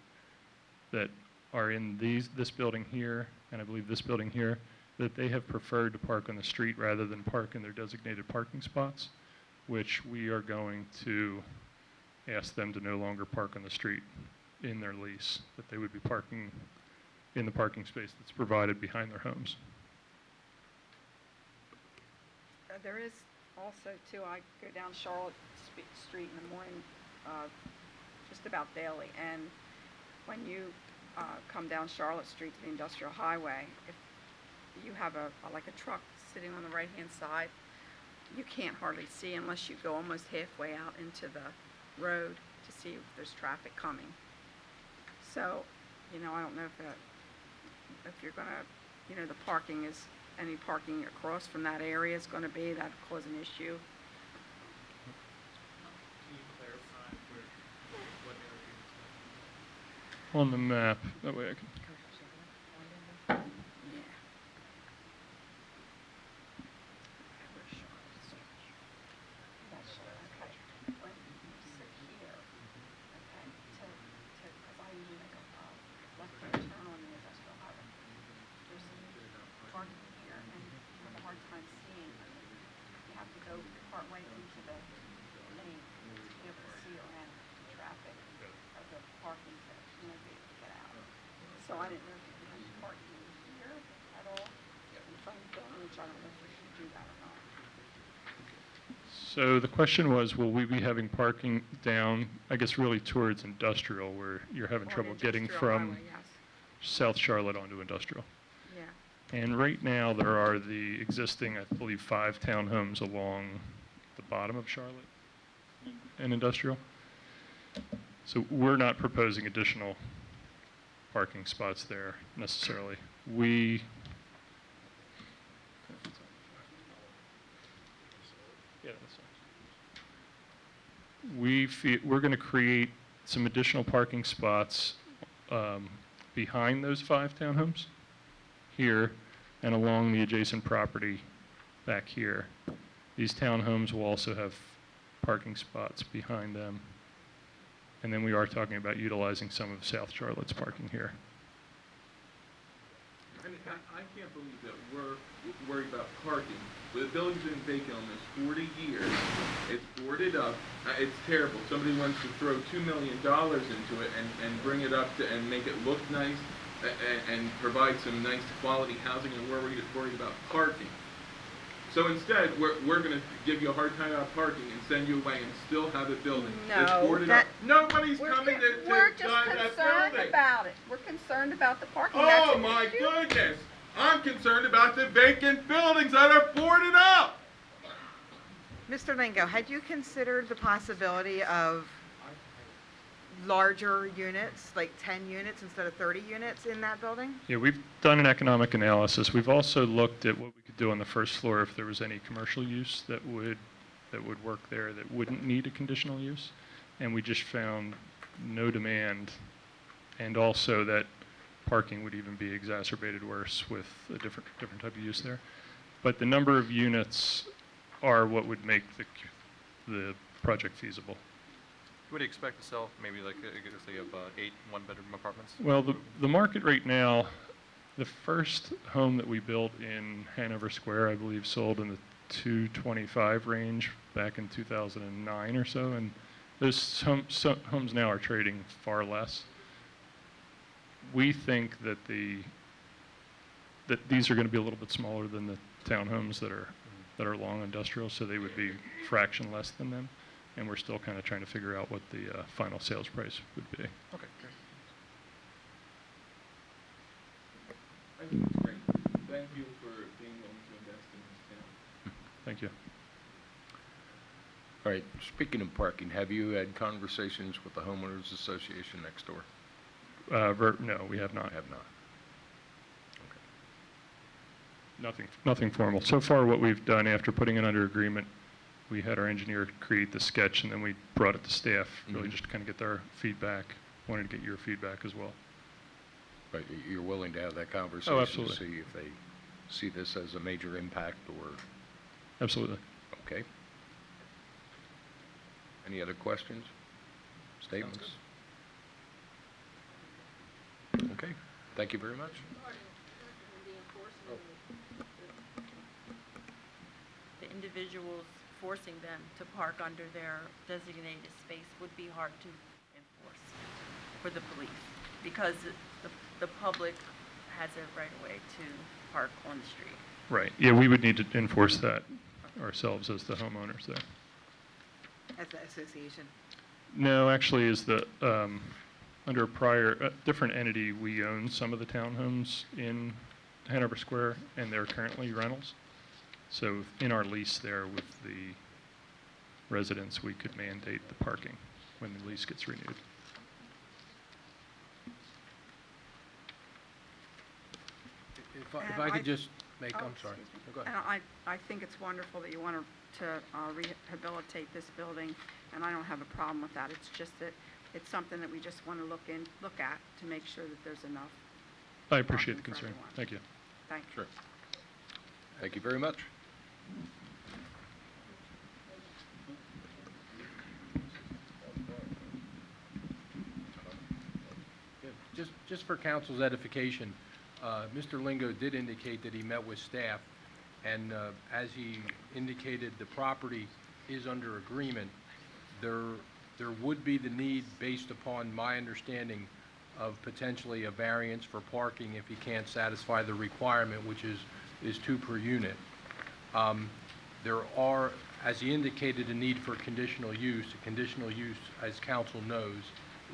in this building here, and I believe this building here, that they have preferred to park on the street rather than park in their designated parking spots, which we are going to ask them to no longer park on the street in their lease, that they would be parking in the parking space that's provided behind their homes. There is also, too, I go down Charlotte Street in the morning just about daily, and when you come down Charlotte Street to the Industrial Highway, if you have like a truck sitting on the right-hand side, you can't hardly see unless you go almost halfway out into the road to see if there's traffic coming. So, I don't know if you're going to, the parking is, any parking across from that area is going to be, that cause an issue. Can you clarify what area? On the map, that way I can. So I didn't know if you had parking here at all in front of the building, which I don't know if you should do that or not. So the question was, will we be having parking down, I guess really towards industrial, where you're having trouble getting from Highway, yes. South Charlotte onto industrial? Yeah. And right now, there are the existing, I believe, 5 townhomes along the bottom of Charlotte and industrial. So we're not proposing additional parking spots there necessarily. We're going to create some additional parking spots behind those 5 townhomes here and along the adjacent property back here. These townhomes will also have parking spots behind them. And then we are talking about utilizing some of South Charlotte's parking here. I can't believe that we're worried about parking. The building's been vacant almost 40 years. It's boarded up. It's terrible. Somebody wants to throw $2 million into it and bring it up and make it look nice and provide some nice quality housing, and we're worried about parking. So instead, we're going to give you a hard time about parking and send you away and still have a building that's boarded up. Nobody's coming to We're just buy that concerned building. about it. We're concerned about the parking. Oh my goodness! I'm concerned about the vacant buildings that are boarded up. Mr. Lingo, had you considered the possibility of larger units, like 10 units instead of 30 units in that building? Yeah, we've done an economic analysis. We've also looked at what we could do on the first floor if there was any commercial use that would work there that wouldn't need a conditional use. And we just found no demand and also that parking would even be exacerbated worse with a different type of use there. But the number of units are what would make the project feasible. What do you expect to sell? Maybe like, say you have 8 one-bedroom apartments? Well, the market right now, the first home that we built in Hanover Square, I believe, sold in the 225 range back in 2009 or so, and those homes now are trading far less. We think that these are going to be a little bit smaller than the townhomes that are long industrial, so they would be fraction less than them. And we're still kind of trying to figure out what the final sales price would be. Okay, great. I think it's great. Thank you for being willing to invest in this town. Thank you. All right, speaking of parking, have you had conversations with the homeowners association next door? No, we have not. Have not. Nothing formal. So far, what we've done after putting it under agreement, we had our engineer create the sketch, and then we brought it to staff, really just to kind of get their feedback. Wanted to get your feedback as well. But you're willing to have that conversation? Oh, absolutely. To see if they see this as a major impact or? Absolutely. Okay. Any other questions? Statements? Okay. Thank you very much. The individuals forcing them to park under their designated space would be hard to enforce for the police, because the public has a right away to park on the street. Right. Yeah, we would need to enforce that ourselves as the homeowners there. As the association. No, actually, is the under a prior different entity, we own some of the townhomes in Hanover Square, and they're currently rentals. So in our lease there with the residents, we could mandate the parking when the lease gets renewed. If I could just make, I'm sorry. Go ahead. And I think it's wonderful that you want to rehabilitate this building, and I don't have a problem with that. It's just that it's something that we just want to look at to make sure that there's enough. I appreciate the parking for concern. everyone. Thank you. Thank you. Sure. Thank you very much. Just for council's edification, Mr. Lingo did indicate that he met with staff, and as he indicated, the property is under agreement. There would be the need, based upon my understanding, of potentially a variance for parking if he can't satisfy the requirement, which is 2 per unit. There are, as he indicated, a need for conditional use. A conditional use, as council knows,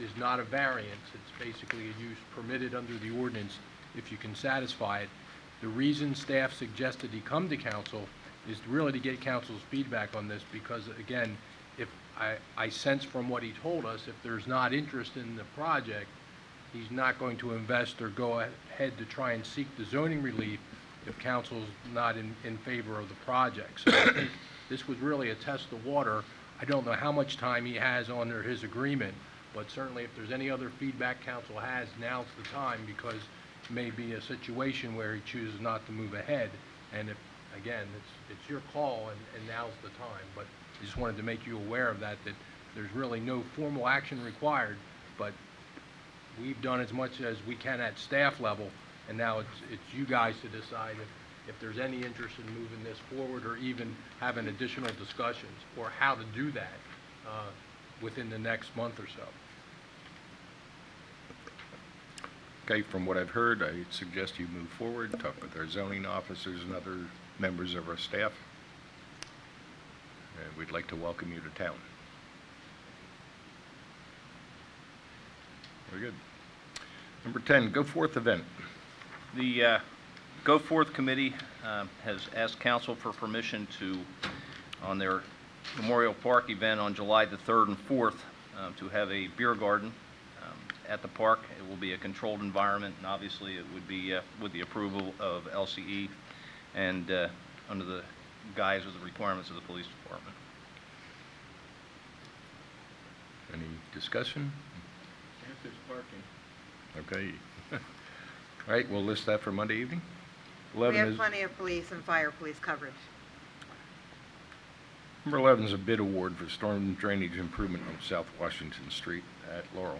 is not a variance. It's basically a use permitted under the ordinance if you can satisfy it. The reason staff suggested he come to council is really to get council's feedback on this, because again, if I sense from what he told us, if there's not interest in the project, he's not going to invest or go ahead to try and seek the zoning relief if council's not in favor of the project. So I think this was really a test of water. I don't know how much time he has under his agreement, but certainly if there's any other feedback council has, now's the time, because it may be a situation where he chooses not to move ahead. And if, again, it's your call, and now's the time. But I just wanted to make you aware of that there's really no formal action required, but we've done as much as we can at staff level, and now it's you guys to decide if there's any interest in moving this forward, or even having additional discussions, or how to do that within the next month or so. Okay, from what I've heard, I suggest you move forward, talk with our zoning officers and other members of our staff. And we'd like to welcome you to town. Very good. Number 10, Go Forth event. The Go Forth Committee has asked council for permission on their Memorial Park event on July the 3rd and 4th, to have a beer garden at the park. It will be a controlled environment, and obviously it would be with the approval of LCE and under the guise of the requirements of the police department. Any discussion? If there's parking. Okay. All right, we'll list that for Monday evening. We 11 have is, plenty of police and fire police coverage. number 11 is a bid award for storm drainage improvement on South Washington Street at Laurel.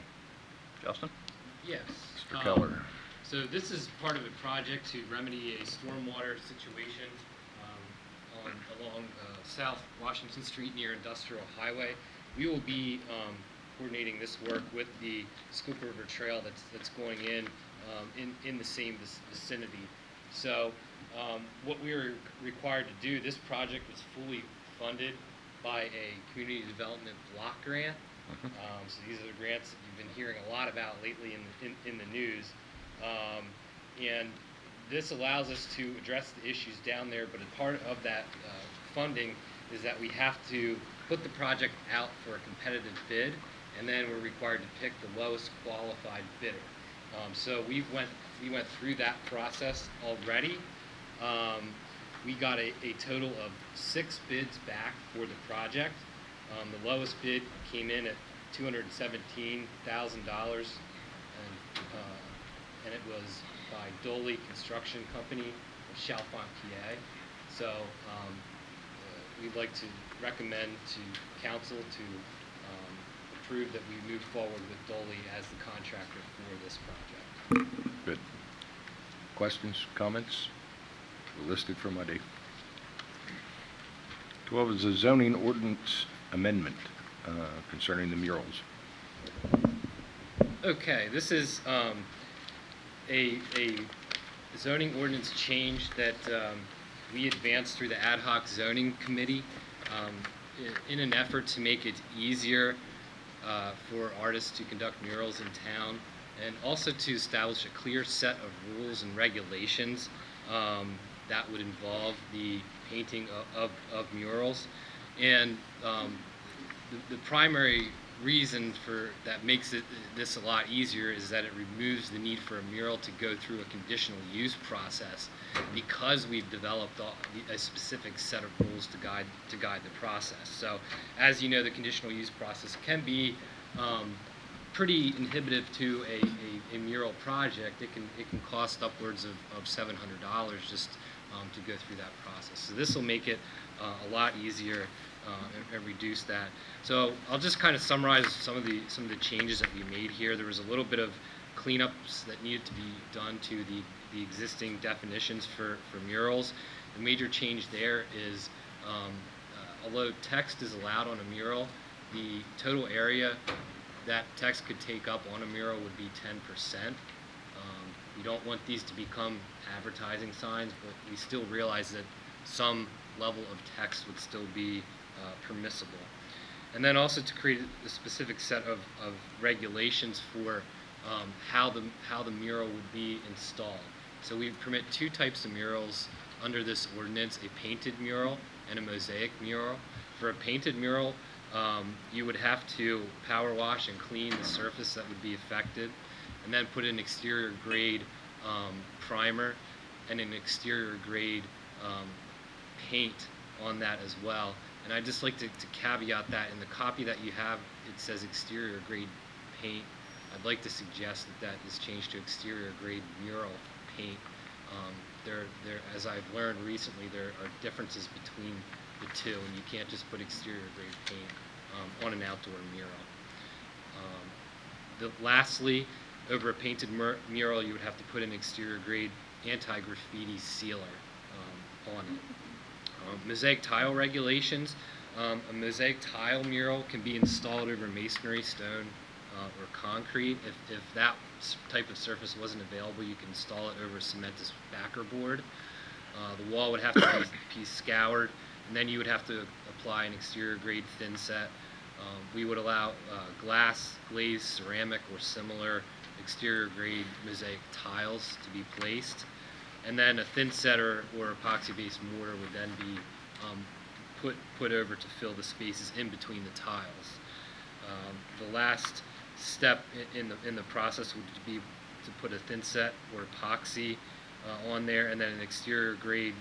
Justin? Yes. Mr. Keller. So this is part of a project to remedy a stormwater situation along South Washington Street near Industrial Highway. We will be coordinating this work with the Scoop River Trail that's going in the same vicinity. So what we were required to do, this project was fully funded by a community development block grant. So these are the grants that you've been hearing a lot about lately in the news. And this allows us to address the issues down there, but a part of that funding is that we have to put the project out for a competitive bid, and then we're required to pick the lowest qualified bidder. So we went through that process already. We got a total of 6 bids back for the project. The lowest bid came in at $217,000, and it was by Doley Construction Company of Chalfont, PA. So we'd like to recommend to council to approve that we move forward with Doley as the contractor for this project. Good. Questions, comments? We're listed for Monday. 12 is a zoning ordinance amendment concerning the murals. Okay, this is a zoning ordinance change that we advanced through the ad hoc zoning committee in an effort to make it easier for artists to conduct murals in town, and also to establish a clear set of rules and regulations that would involve the painting of murals. And the primary reason for that makes this a lot easier is that it removes the need for a mural to go through a conditional use process, because we've developed a specific set of rules to guide the process. So, as you know, the conditional use process can be pretty inhibitive to a mural project. It can cost upwards of $700 just to go through that process. So this will make it a lot easier and reduce that. So I'll just kind of summarize some of the changes that we made here. There was a little bit of cleanups that needed to be done to the existing definitions for murals. The major change there is, although text is allowed on a mural, the total area that text could take up on a mural would be 10%. We don't want these to become advertising signs, but we still realize that some level of text would still be permissible. And then also to create a specific set of regulations for how the mural would be installed. So we permit 2 types of murals under this ordinance: a painted mural and a mosaic mural. For a painted mural, you would have to power wash and clean the surface that would be affected, and then put an exterior grade primer and an exterior grade paint on that as well. And I'd just like to caveat that in the copy that you have, it says exterior grade paint. I'd like to suggest that is changed to exterior grade mural paint. As I've learned recently, there are differences between the two, and you can't just put exterior grade paint on an outdoor mural. Lastly, over a painted mural, you would have to put an exterior grade anti-graffiti sealer on it. Mosaic tile regulations. A mosaic tile mural can be installed over masonry, stone, or concrete. If that type of surface wasn't available, you can install it over a cementous backer board. The wall would have to be scoured, and then you would have to apply an exterior grade thin set. We would allow glass, glazed, ceramic, or similar exterior grade mosaic tiles to be placed. And then a thin set or epoxy-based mortar would then be put over to fill the spaces in between the tiles. The last step in the process would be to put a thin set or epoxy on there, and then an exterior grade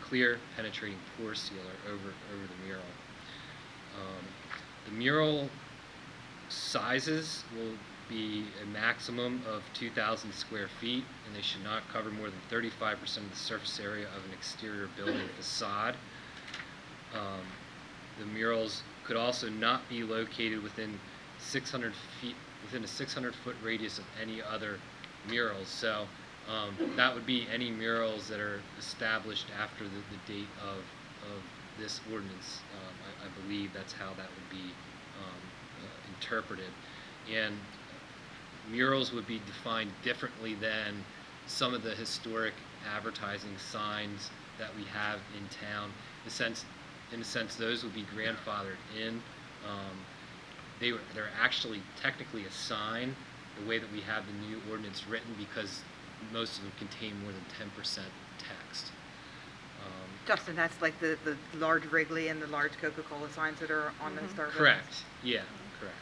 clear penetrating pore sealer over the mural. The mural sizes will be a maximum of 2,000 square feet, and they should not cover more than 35% of the surface area of an exterior building facade. The murals could also not be located within 600 feet, within a 600-foot radius of any other murals. So that would be any murals that are established after the date of this ordinance. I believe that's how that would be interpreted. And murals would be defined differently than some of the historic advertising signs that we have in town. In a sense, those would be grandfathered in. They're actually technically a sign, the way that we have the new ordinance written, because most of them contain more than 10% text. Justin, that's like the large Wrigley and the large Coca-Cola signs that are on the historic buildings? Correct. Yeah, correct.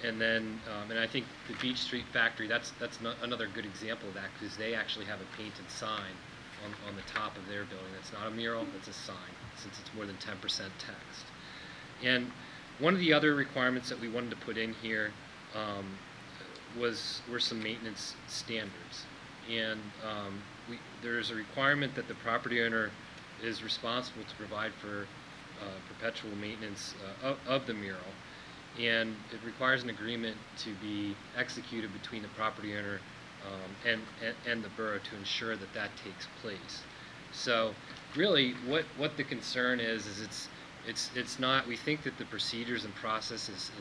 And then, and I think the Beach Street Factory, that's another good example of that, because they actually have a painted sign on the top of their building. That's not a mural, that's a sign, since it's more than 10% text. And one of the other requirements that we wanted to put in here were some maintenance standards. And there's a requirement that the property owner is responsible to provide for perpetual maintenance of the mural. And it requires an agreement to be executed between the property owner and the borough to ensure that that takes place. So really what the concern is it's not, we think that the procedures and process is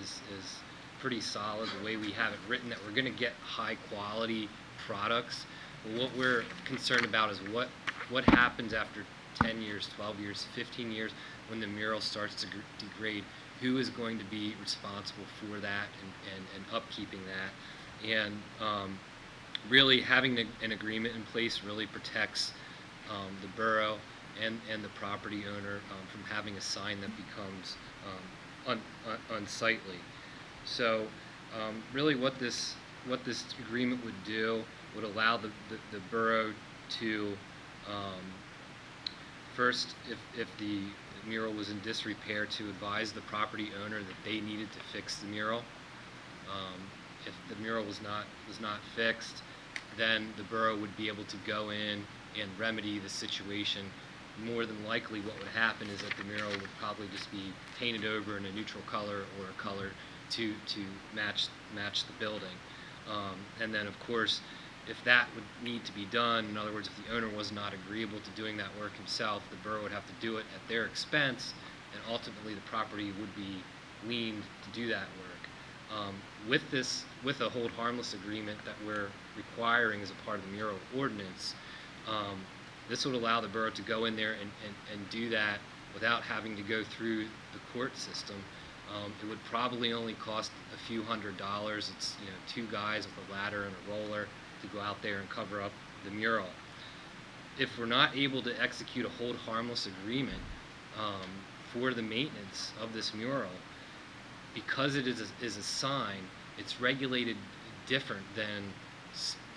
pretty solid the way we have it written, that we're going to get high quality products. But what we're concerned about is what happens after 10 years, 12 years, 15 years when the mural starts to degrade. Who is going to be responsible for that and upkeeping that? And really having an agreement in place really protects the borough and the property owner from having a sign that becomes unsightly. So really what this agreement would do would allow the borough to first, if the mural was in disrepair, to advise the property owner that they needed to fix the mural. If the mural was not fixed, then the borough would be able to go in and remedy the situation. More than likely what would happen is that the mural would probably just be painted over in a neutral color or a color to match the building. And then of course, if that would need to be done, in other words, if the owner was not agreeable to doing that work himself, the borough would have to do it at their expense, and ultimately the property would be liened to do that work. With a hold harmless agreement that we're requiring as a part of the mural ordinance, this would allow the borough to go in there and do that without having to go through the court system. It would probably only cost a few $100s. It's, you know, 2 guys with a ladder and a roller to go out there and cover up the mural. If we're not able to execute a hold harmless agreement for the maintenance of this mural, because it is a sign, it's regulated different than,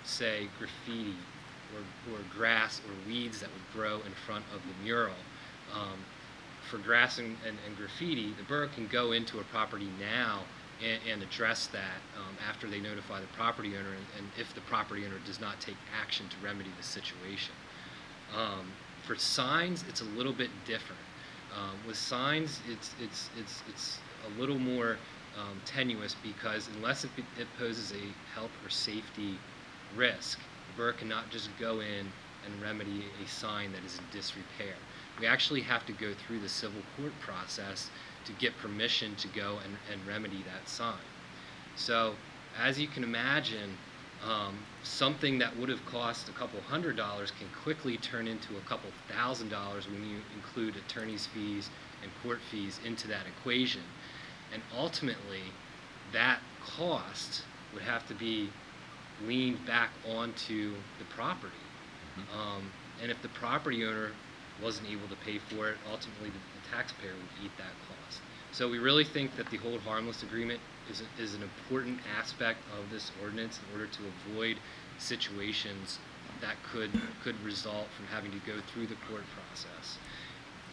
say, graffiti or grass or weeds that would grow in front of the mural. For grass and graffiti, the borough can go into a property now and address that after they notify the property owner, and if the property owner does not take action to remedy the situation. For signs, it's a little bit different. With signs, it's a little more tenuous, because unless it poses a health or safety risk, the borough cannot just go in and remedy a sign that is in disrepair. We actually have to go through the civil court process to get permission to go and remedy that sign. So, as you can imagine, something that would have cost a couple $100 can quickly turn into a couple $1,000 when you include attorney's fees and court fees into that equation. And ultimately, that cost would have to be leaned back onto the property. And if the property owner wasn't able to pay for it, ultimately the taxpayer would eat that cost. So we really think that the hold harmless agreement is an important aspect of this ordinance in order to avoid situations that could result from having to go through the court process.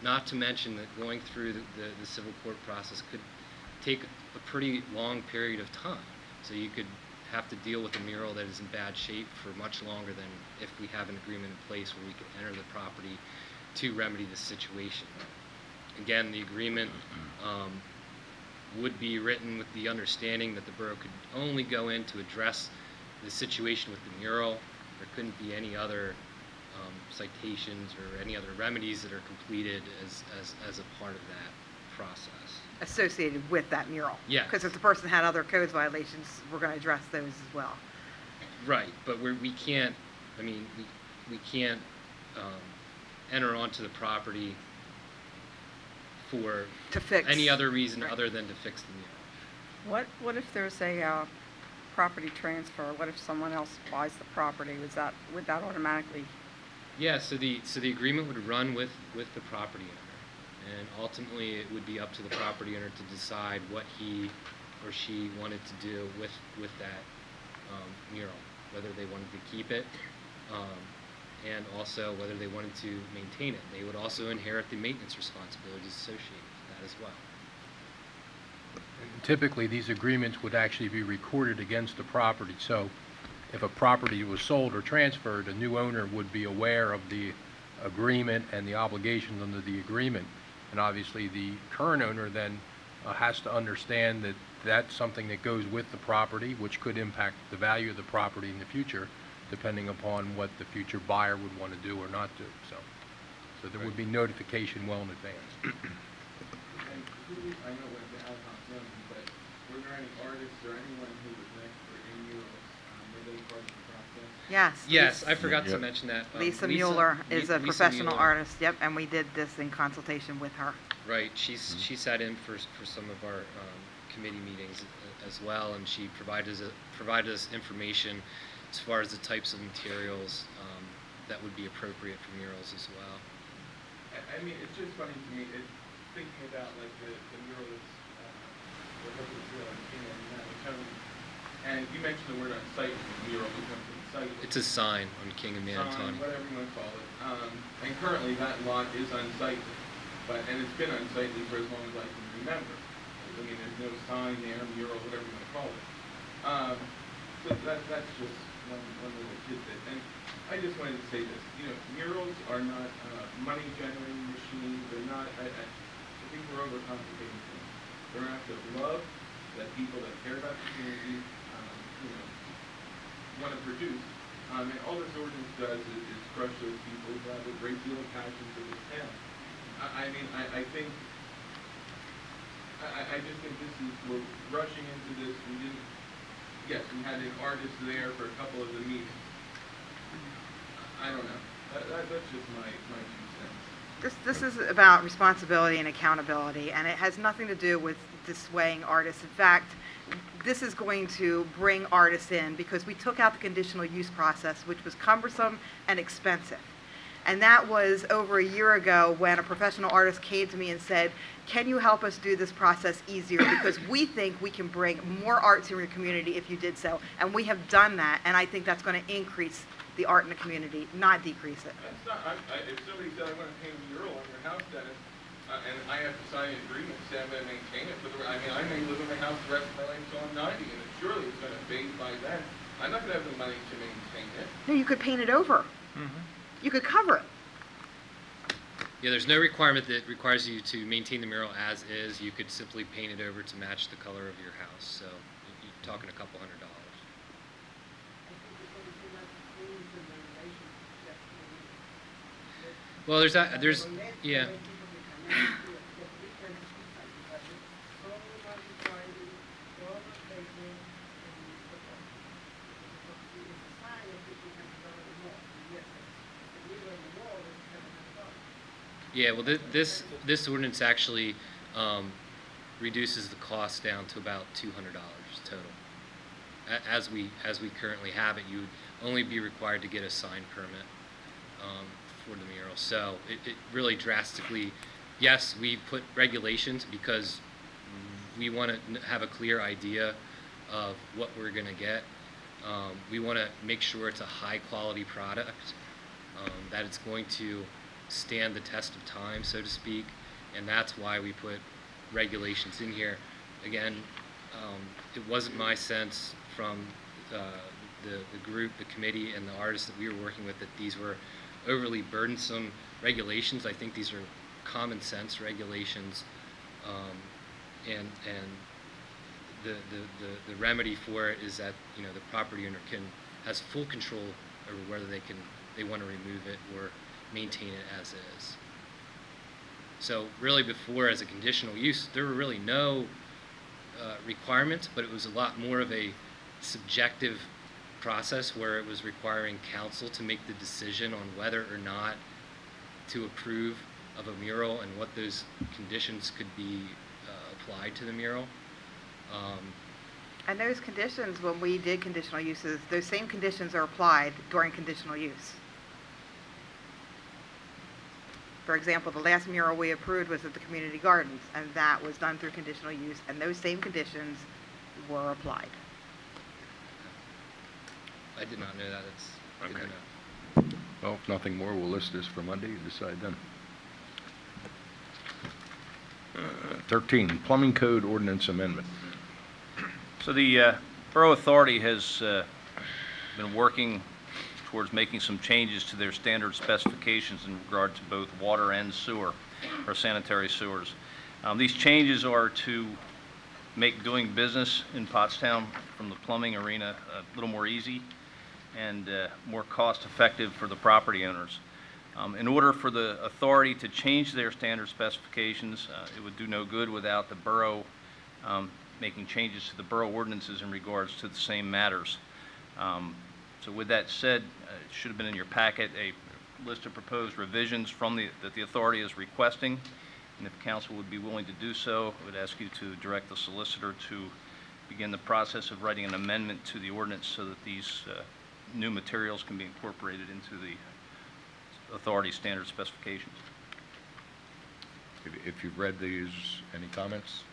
Not to mention that going through the civil court process could take a pretty long period of time. So you could have to deal with a mural that is in bad shape for much longer than if we have an agreement in place where we can enter the property to remedy the situation. Again, the agreement would be written with the understanding that the borough could only go in to address the situation with the mural. There couldn't be any other citations or any other remedies that are completed as a part of that process. Associated with that mural. Yes. Because if the person had other codes violations, we're going to address those as well. Right, but we can't, I mean, we can't enter onto the property for To fix. any other reason Right. other than to fix the mural. What if there's a property transfer? What if someone else buys the property? Would that automatically? Yeah, so the agreement would run with the property owner, and ultimately it would be up to the property owner to decide what he or she wanted to do with that mural, whether they wanted to keep it, and also whether they wanted to maintain it. They would also inherit the maintenance responsibilities associated with that as well. Typically, these agreements would actually be recorded against the property, so if a property was sold or transferred, a new owner would be aware of the agreement and the obligations under the agreement. And obviously, the current owner then has to understand that that's something that goes with the property, which could impact the value of the property in the future, depending upon what the future buyer would want to do or not do. So there would be notification well in advance. And I know it went to ad hoc zoning, but were there any artists or anyone who was an expert in murals? Were they part of the process? Yes. Yes, I forgot to mention that. Lisa Mueller is a Lisa professional Mueller. artist, yep, and we did this in consultation with her. Right, she sat in for some of our committee meetings as well, and she provided us information as far as the types of materials that would be appropriate for murals as well. I mean, it's just funny to me, thinking about like the mural that's, the Hooker's Mural in King and Manhattan, and you mentioned the word unsightly, mural becomes unsightly. It's a sign on King and Manhattan. Whatever you want to call it. And currently that lot is unsightly, and it's been unsightly for as long as I can remember. I mean, there's no sign there, mural, whatever you want to call it. So that's just one little tidbit. And I just wanted to say this, murals are not money-generating machines. They're not, I think we're overcomplicating things. They're an act of love that people that care about the community, want to produce. And all this ordinance does is crush those people who have a great deal of passion for this town. I just think we're rushing into this. Yes, we had an artist there for a couple of the meetings. I don't know. That's just my 2 cents. This is about responsibility and accountability, and it has nothing to do with dissuading artists. In fact, this is going to bring artists in because we took out the conditional use process, which was cumbersome and expensive. And that was over a year ago when a professional artist came to me and said, can you help us do this process easier? Because we think we can bring more art to your community if you did so. And we have done that, and I think that's going to increase the art in the community, not decrease it. That's not, if somebody said, I want to paint a mural on your house, Dennis, and I have to sign an agreement to say I'm going to maintain it, I may live in my house the rest of my life until I'm 90, and surely it's going to fade by then. I'm not going to have the money to maintain it. No, you could paint it over. You could cover it. Yeah, there's no requirement that requires you to maintain the mural as is. You could simply paint it over to match the color of your house. So you're talking a couple $100. Well, yeah. Yeah, well, this ordinance actually reduces the cost down to about $200 total. As we currently have it, you would only be required to get a sign permit for the mural. So it really drastically, yes, we put regulations because we want to have a clear idea of what we're going to get. We want to make sure it's a high quality product, that it's going to stand the test of time, so to speak, and that's why we put regulations in here. again, it wasn't my sense from the group, the committee, and the artists that we were working with that these were overly burdensome regulations. I think these are common sense regulations, and the remedy for it is that the property owner has full control over whether they want to remove it or maintain it as is. So really, before, as a conditional use, there were really no requirements, but it was a lot more of a subjective process where it was requiring council to make the decision on whether or not to approve of a mural and what those conditions could be applied to the mural. And those conditions, when we did conditional uses, those same conditions are applied during conditional use. For example, the last mural we approved was at the community gardens, and that was done through conditional use, and those same conditions were applied. I did not know that. It's good Okay. to know. Well, if nothing more, we'll list this for Monday and decide then. 13, Plumbing Code Ordinance Amendment. So the Borough Authority has been working towards making some changes to their standard specifications in regard to both water and sewer, or sanitary sewers. These changes are to make doing business in Pottstown from the plumbing arena a little more easy and more cost-effective for the property owners. In order for the authority to change their standard specifications, it would do no good without the borough making changes to the borough ordinances in regards to the same matters. So with that said, it should have been in your packet a list of proposed revisions that the authority is requesting. And if council would be willing to do so, I would ask you to direct the solicitor to begin the process of writing an amendment to the ordinance so that these new materials can be incorporated into the authority standard specifications. If you've read these, any comments?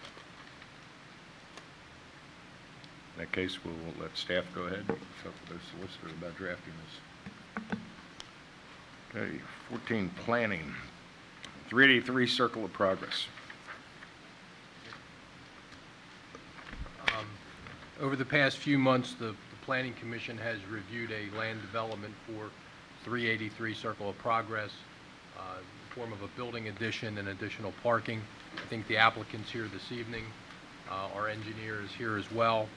In that case, we'll let staff go ahead. It's up to the solicitor about drafting this. Okay, 14, Planning. 383 Circle of Progress. Over the past few months, the Planning Commission has reviewed a land development for 383 Circle of Progress, in the form of a building addition and additional parking. I think the applicant's here this evening. Our engineer is here as well.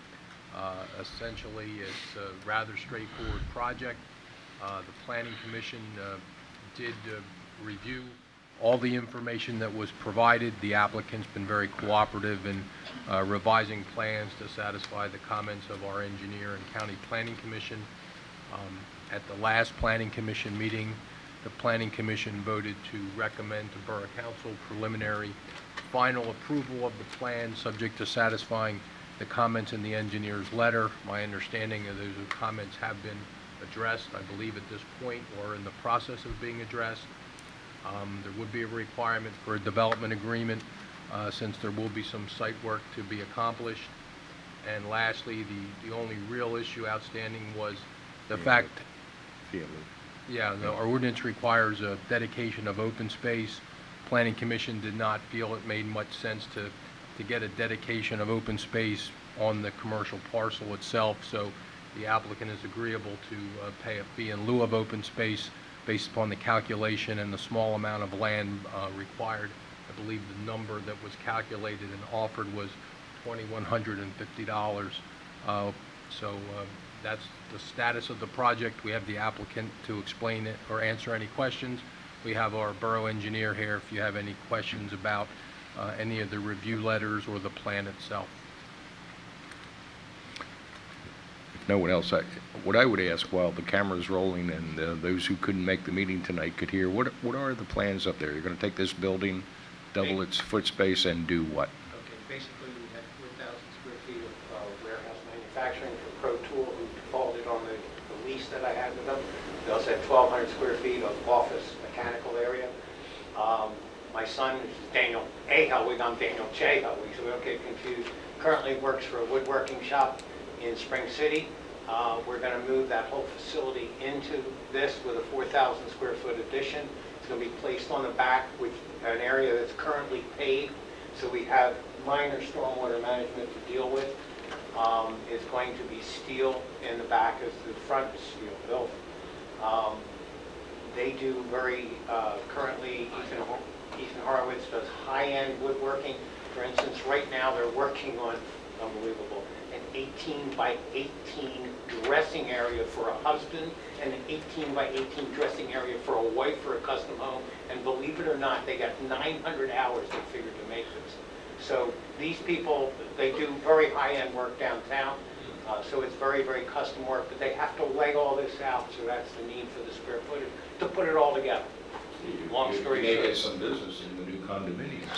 Essentially, it's a rather straightforward project. The Planning Commission did review all the information that was provided. The applicant's been very cooperative in revising plans to satisfy the comments of our engineer and County Planning Commission. At the last Planning Commission meeting, the Planning Commission voted to recommend to Borough Council preliminary final approval of the plan, subject to satisfying the comments in the engineer's letter. My understanding is those comments have been addressed, I believe, at this point, or in the process of being addressed. There would be a requirement for a development agreement since there will be some site work to be accomplished. And lastly, the only real issue outstanding was the fact, our ordinance requires a dedication of open space. Planning Commission did not feel it made much sense to get a dedication of open space on the commercial parcel itself, so the applicant is agreeable to pay a fee in lieu of open space based upon the calculation and the small amount of land required. I believe the number that was calculated and offered was $2,150. That's the status of the project. We have the applicant to explain it or answer any questions. We have our borough engineer here if you have any questions about any of the review letters or the plan itself. If no one else, what I would ask while the camera's rolling and those who couldn't make the meeting tonight could hear, what are the plans up there? You're going to take this building, double its foot space, and do what? Okay, basically we had 4,000 square feet of warehouse manufacturing for Pro Tool, who defaulted on the lease that I had with them. They also had 1,200 square feet of office mechanical area. My son is Daniel Ahowig, I'm Daniel Chahowig, so we don't get confused. Currently works for a woodworking shop in Spring City. We're going to move that whole facility into this with a 4,000 square foot addition. It's going to be placed on the back with an area that's currently paved, so we have minor stormwater management to deal with. Is going to be steel in the back, as the front is steel built. They do very, currently, Ethan Horowitz does high-end woodworking. For instance, right now they're working on, unbelievable, an 18 by 18 dressing area for a husband and an 18 by 18 dressing area for a wife for a custom home. And believe it or not, they got 900 hours they figured to make this. So these people, they do very high-end work downtown. So it's very, very custom work, but they have to lay all this out, so that's the need for the square footage, to put it all together. Long story You may short. get some business in the new condominiums.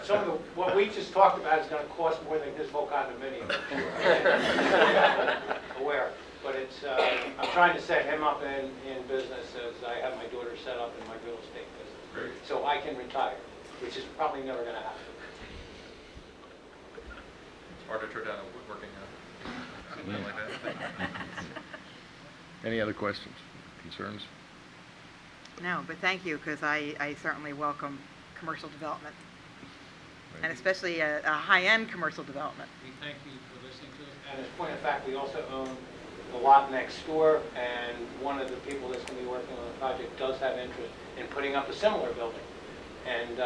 Some of the, what we just talked about is gonna cost more than this whole condominium. Aware, but it's, I'm trying to set him up in business as I have my daughter set up in my real estate business. Great. So I can retire, which is probably never gonna happen. It's hard to turn down a woodworking something like that. Any other questions, concerns? No, but thank you, because I certainly welcome commercial development, and especially a high-end commercial development. We thank you for listening to us. And as a point of fact, we also own the lot next door, and one of the people that's going to be working on the project does have interest in putting up a similar building. And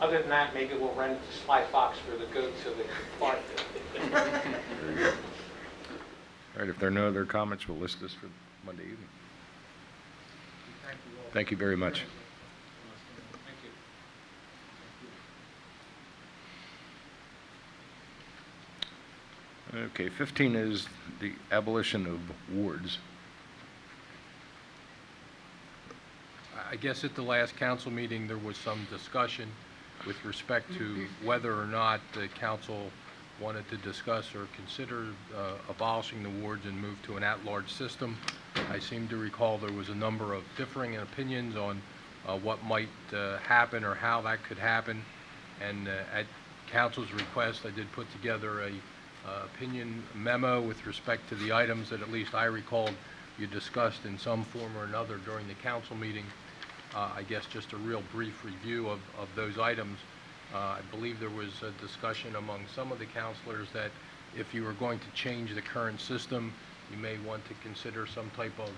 other than that, maybe we'll rent it to Sly Fox for the goats so they can park there. Very good. All right, if there are no other comments, we'll list this for Monday evening. Thank you very much. Okay, 15 is the abolition of wards. I guess at the last council meeting, there was some discussion with respect to whether or not the council wanted to discuss or consider abolishing the wards and move to an at-large system. I seem to recall there was a number of differing opinions on what might happen or how that could happen. And at council's request, I did put together a opinion memo with respect to the items that at least I recalled you discussed in some form or another during the council meeting. I guess just a real brief review of those items. I believe there was a discussion among some of the councilors that if you were going to change the current system, you may want to consider some type of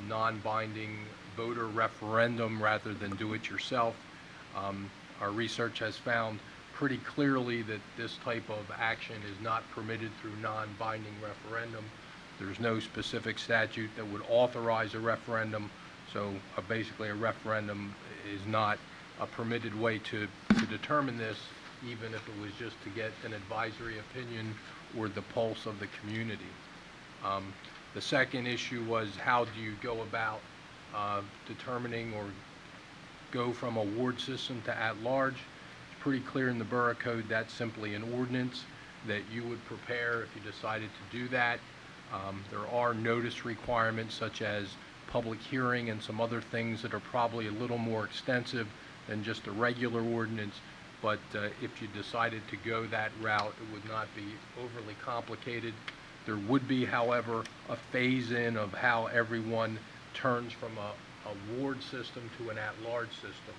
non-binding voter referendum rather than do it yourself. Our research has found pretty clearly that this type of action is not permitted through non-binding referendum. There's no specific statute that would authorize a referendum, so basically a referendum is not a permitted way to determine this, even if it was just to get an advisory opinion or the pulse of the community. The second issue was how do you go about determining or go from a ward system to at-large. It's pretty clear in the Borough Code that's simply an ordinance that you would prepare if you decided to do that. There are notice requirements such as public hearing and some other things that are probably a little more extensive than just a regular ordinance, but if you decided to go that route, it would not be overly complicated. There would be, however, a phase-in of how everyone turns from a ward system to an at-large system.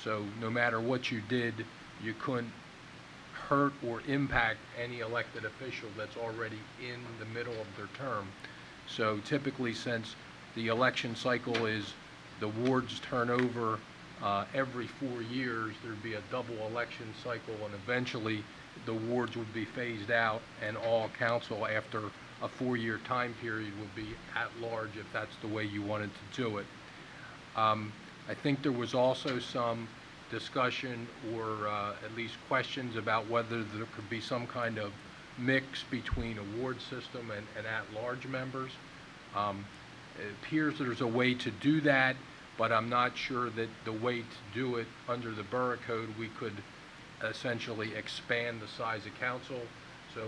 So no matter what you did, you couldn't hurt or impact any elected official that's already in the middle of their term. So typically, since the election cycle is the wards turn over every 4 years, there'd be a double election cycle, and eventually the wards would be phased out, and all council after a 4-year time period would be at large if that's the way you wanted to do it. I think there was also some discussion or at least questions about whether there could be some kind of mix between a ward system and at-large members. It appears there's a way to do that, but I'm not sure that the way to do it under the Borough Code, we could essentially expand the size of council. So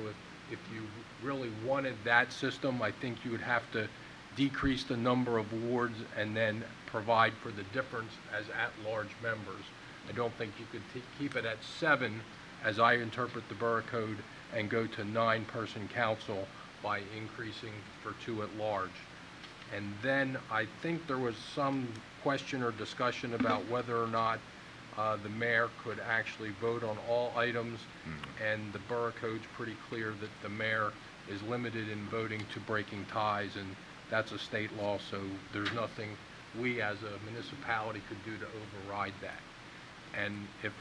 if you really wanted that system, I think you would have to decrease the number of wards and then provide for the difference as at-large members. I don't think you could keep it at 7, as I interpret the Borough Code, and go to 9-person council by increasing for 2 at large. And then I think there was some question or discussion about whether or not the mayor could actually vote on all items, and the borough code's pretty clear that the mayor is limited in voting to breaking ties, and that's a state law, so there's nothing we as a municipality could do to override that. And if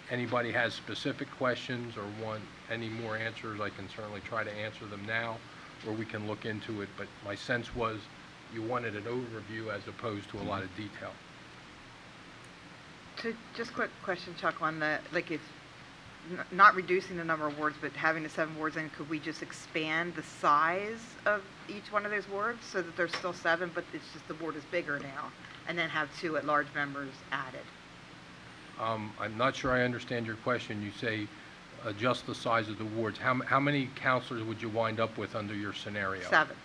anybody has specific questions or want any more answers, I can certainly try to answer them now, or we can look into it, but my sense was you wanted an overview as opposed to a lot of detail. Just quick question, Chuck, on the, like, if, not reducing the number of wards, but having the 7 wards in, could we just expand the size of each one of those wards so that there's still 7, but it's just the ward is bigger now, and then have 2 at-large members added? I'm not sure I understand your question. You say adjust the size of the wards. How many counselors would you wind up with under your scenario? 7.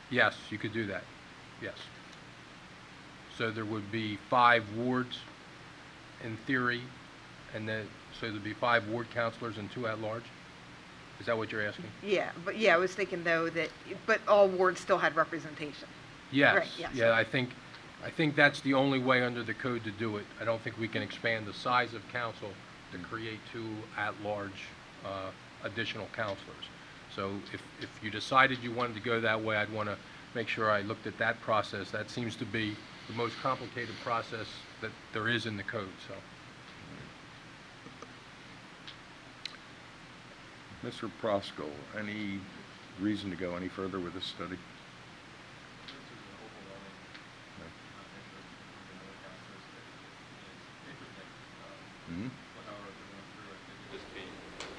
Yes, you could do that. Yes. So there would be 5 wards in theory, and then, so there'd be 5 ward counselors and 2 at large? Is that what you're asking? Yeah, but yeah, I was thinking though that, but all wards still had representation. Yes. Right, yes. Yeah, I think that's the only way under the code to do it. I don't think we can expand the size of council to create 2 at-large additional counselors. So if you decided you wanted to go that way, I'd want to make sure I looked at that process. That seems to be the most complicated process that there is in the code, so. Mr. Proskal, any reason to go any further with this study? Mm-hmm. Just be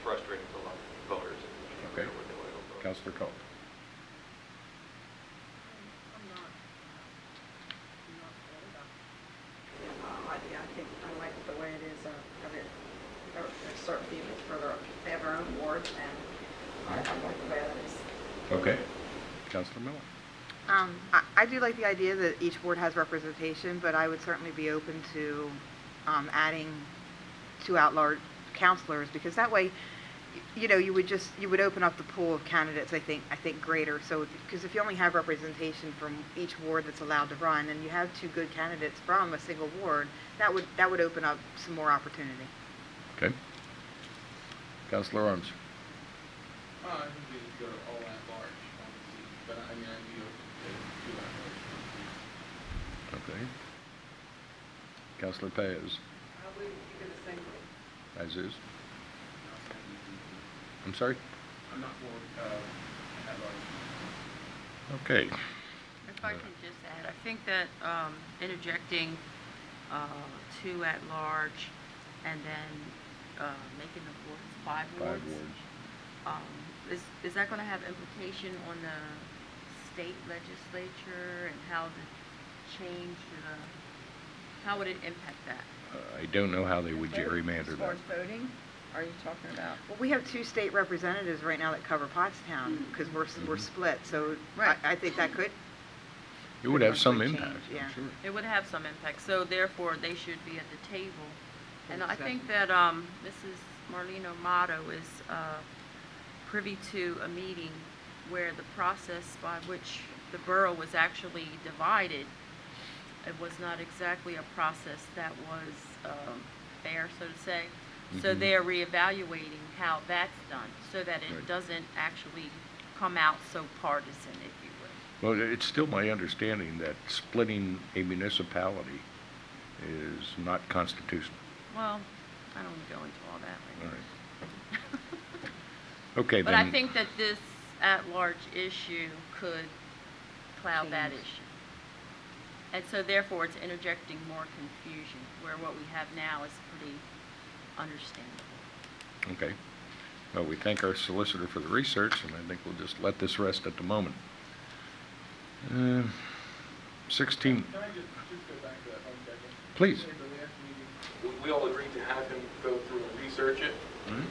frustrating for a lot of voters. Okay. Councilor Coe. I think I like the way it is. There's certain people further up, they have their own wards, and I like the way that is. Okay. Councilor Miller. I do like the idea that each ward has representation, but I would certainly be open to adding 2 at-large counselors, because that way, you know, you would open up the pool of candidates, I think greater. So, because if you only have representation from each ward that's allowed to run, and you have 2 good candidates from a single ward, that would open up some more opportunity. Okay. Councilor Arms. I think we should go to all at-large, obviously, but I mean, I'd be open to 2 at-large. Okay. Councilor Paez. I believe you did the same thing. As is. I'm sorry? I'm not for at-large. Okay. If I can just add, I think that interjecting 2 at large and then making the wards 5 wards. 5 wards. Is that going to have implication on the state legislature and how the change, how would it impact that? I don't know how they would gerrymander As far that. as voting, are you talking about? Well, we have 2 state representatives right now that cover Pottstown, because we're split, so Right. I think that could. It would have some Change, impact, yeah. I'm sure. It would have some impact, so therefore they should be at the table. And I think Exactly. that Mrs. Marlene Amato is privy to a meeting where the process by which the borough was actually divided, it was not exactly a process that was fair, so to say. So Mhm. they're reevaluating how that's done, so that it Right. doesn't actually come out so partisan, if you will. Well, it's still my understanding that splitting a municipality is not constitutional. Well, I don't want to go into all that right All now. right. Okay, But then. I think that this at-large issue could cloud that issue. And so therefore, it's interjecting more confusion, where what we have now is pretty understandable. Okay. Well, we thank our solicitor for the research, and I think we'll just let this rest at the moment. 16, Can I just go back to that 1 second? Please. At the last meeting, we all agreed to have him go through and research it. Mhm.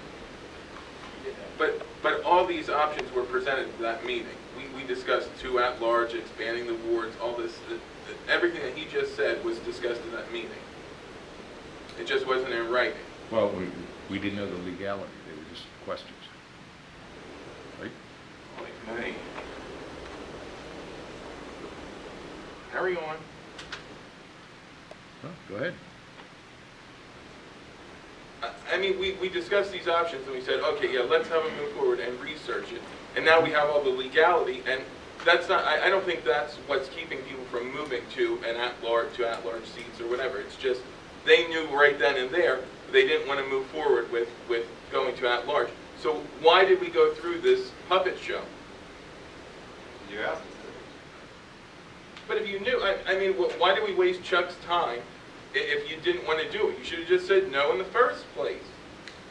But all these options were presented at that meeting. We discussed 2 at-large, expanding the wards, all this, everything that he just said was discussed in that meeting. It just wasn't in writing. Well, we didn't know the legality. They were just questions. Right? Okay. Carry on. Oh, go ahead. I mean, we discussed these options and we said, okay, yeah, let's have them move forward and research it. And now we have all the legality, and that's not, I don't think that's what's keeping people from moving to at-large seats or whatever. It's just, they knew right then and there they didn't want to move forward with going to at-large. So why did we go through this puppet show? You asked us to. But if you knew, I mean, why did we waste Chuck's time if you didn't want to do it? You should have just said no in the first place.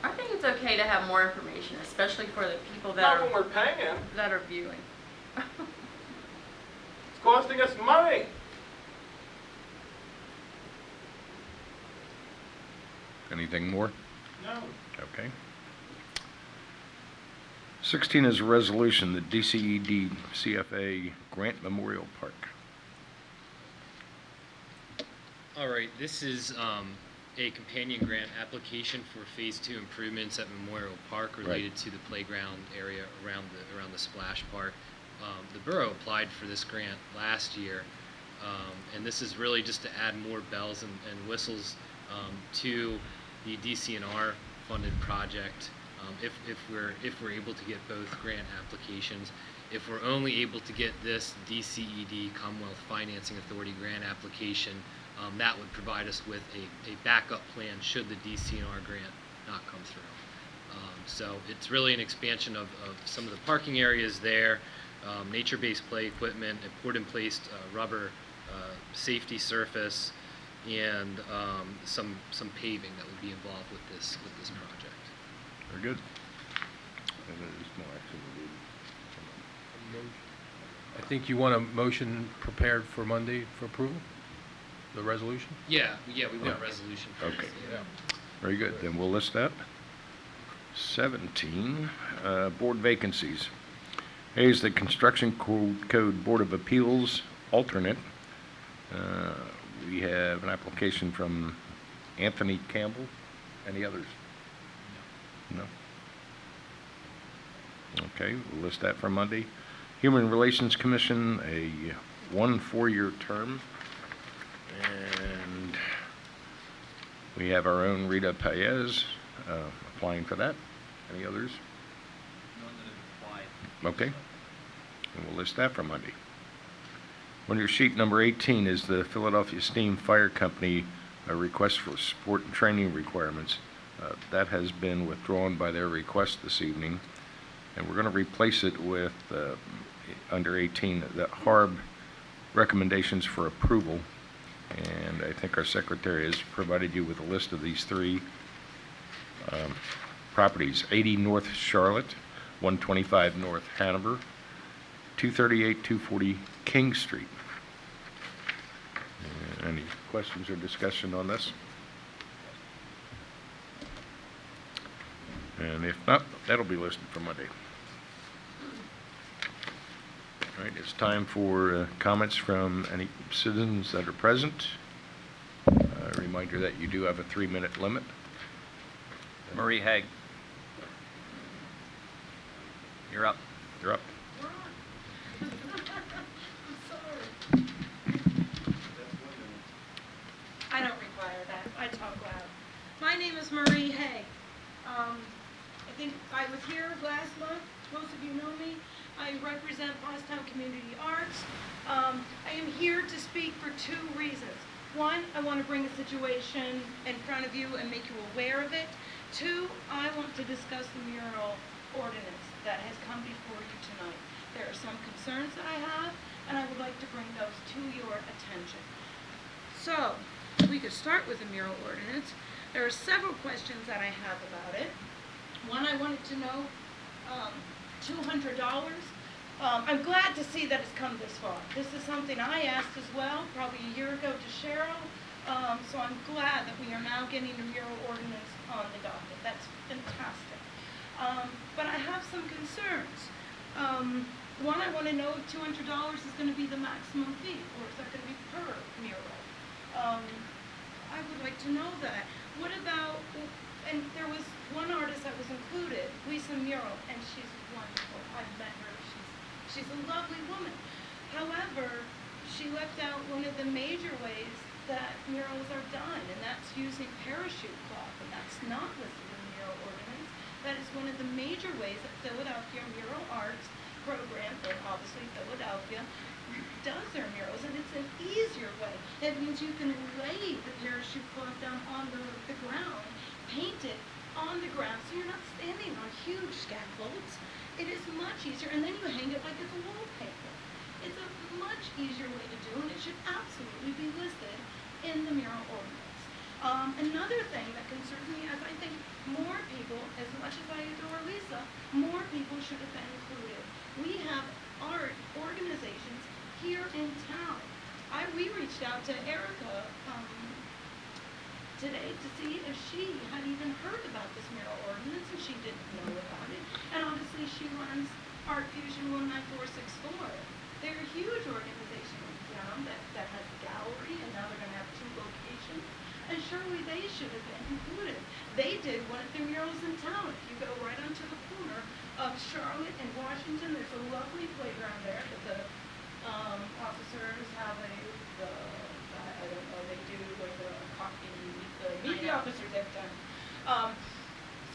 I think it's okay to have more information, especially for the people that Not are when we're paying. that are viewing. It's costing us money. Anything more? No. Okay. 16 is a resolution, the DCED CFA Grant Memorial Park. All right, this is a companion grant application for Phase 2 improvements at Memorial Park related to the playground area around the splash park. The borough applied for this grant last year, and this is really just to add more bells and whistles to the DCNR funded project. If we're able to get both grant applications. If we're only able to get this DCED Commonwealth Financing Authority grant application, that would provide us with a backup plan should the DCNR grant not come through. So it's really an expansion of some of the parking areas there, nature-based play equipment, a port-in-place rubber safety surface, and some paving that would be involved with this project. Very good. I think you want a motion prepared for Monday for approval, the resolution? Yeah, we want a resolution for Okay. this. Yeah. Very good. Then we'll list that. 17, board vacancies. A is the Construction Code Board of Appeals alternate. We have an application from Anthony Campbell. Any others? No. Okay, we'll list that for Monday. Human Relations Commission, a 1 4-year term. And we have our own Rita Paez applying for that. Any others? None that have applied. Okay. And we'll list that for Monday. On your sheet, number 18 is the Philadelphia Steam Fire Company request for support and training requirements. That has been withdrawn by their request this evening, and we're going to replace it with, under 18, the HARB recommendations for approval. And I think our secretary has provided you with a list of these three properties: 80 North Charlotte, 125 North Hanover, 238, 240 King Street. Any questions or discussion on this? And if not, that'll be listed for Monday. All right, it's time for comments from any citizens that are present. A reminder that you do have a 3-minute limit. Marie Haig. You're up. You're up. I don't require that. I talk loud. My name is Marie Hay. I think I was here last month. Most of you know me. I represent Pottstown Community Arts. I am here to speak for 2 reasons. One, I want to bring a situation in front of you and make you aware of it. 2, I want to discuss the mural ordinance that has come before you tonight. There are some concerns that I have, and I would like to bring those to your attention. So, we could start with the mural ordinance. There are several questions that I have about it. One, I wanted to know, $200. I'm glad to see that it's come this far. This is something I asked as well, probably a year ago to Cheryl. So I'm glad that we are now getting the mural ordinance on the docket. That's fantastic. But I have some concerns. One, I want to know if $200 is going to be the maximum fee, or is that going to be per mural? I would like to know that. What about, and there was one artist that was included, Lisa Mural, and she's wonderful. I've met her. She's a lovely woman. However, she left out one of the major ways that murals are done, and that's using parachute cloth, and that's not listed in the mural ordinance. That is one of the major ways that Philadelphia Mural Arts Program, and obviously Philadelphia, does their murals, and it's an easier way. That means you can lay the parachute cloth down on the ground, paint it on the ground, so you're not standing on huge scaffolds. It is much easier, and then you hang it like it's a wallpaper. It's a much easier way to do, and it should absolutely be listed in the mural ordinance. Another thing that concerns me, as I think more people, as much as I adore Lisa, more people should have been included. We have art organizations here in town. We reached out to Erica today to see if she had even heard about this mural ordinance, and she didn't know about it. And obviously she runs Art Fusion 19464. They're a huge organization in town that has a gallery, and now they're going to have 2 locations. And surely they should have been included. They did one of their murals in town. If you go right onto the corner of Charlotte and Washington, there's a lovely playground there that the officers have I don't know, they do like the coffee, meet the officers every time.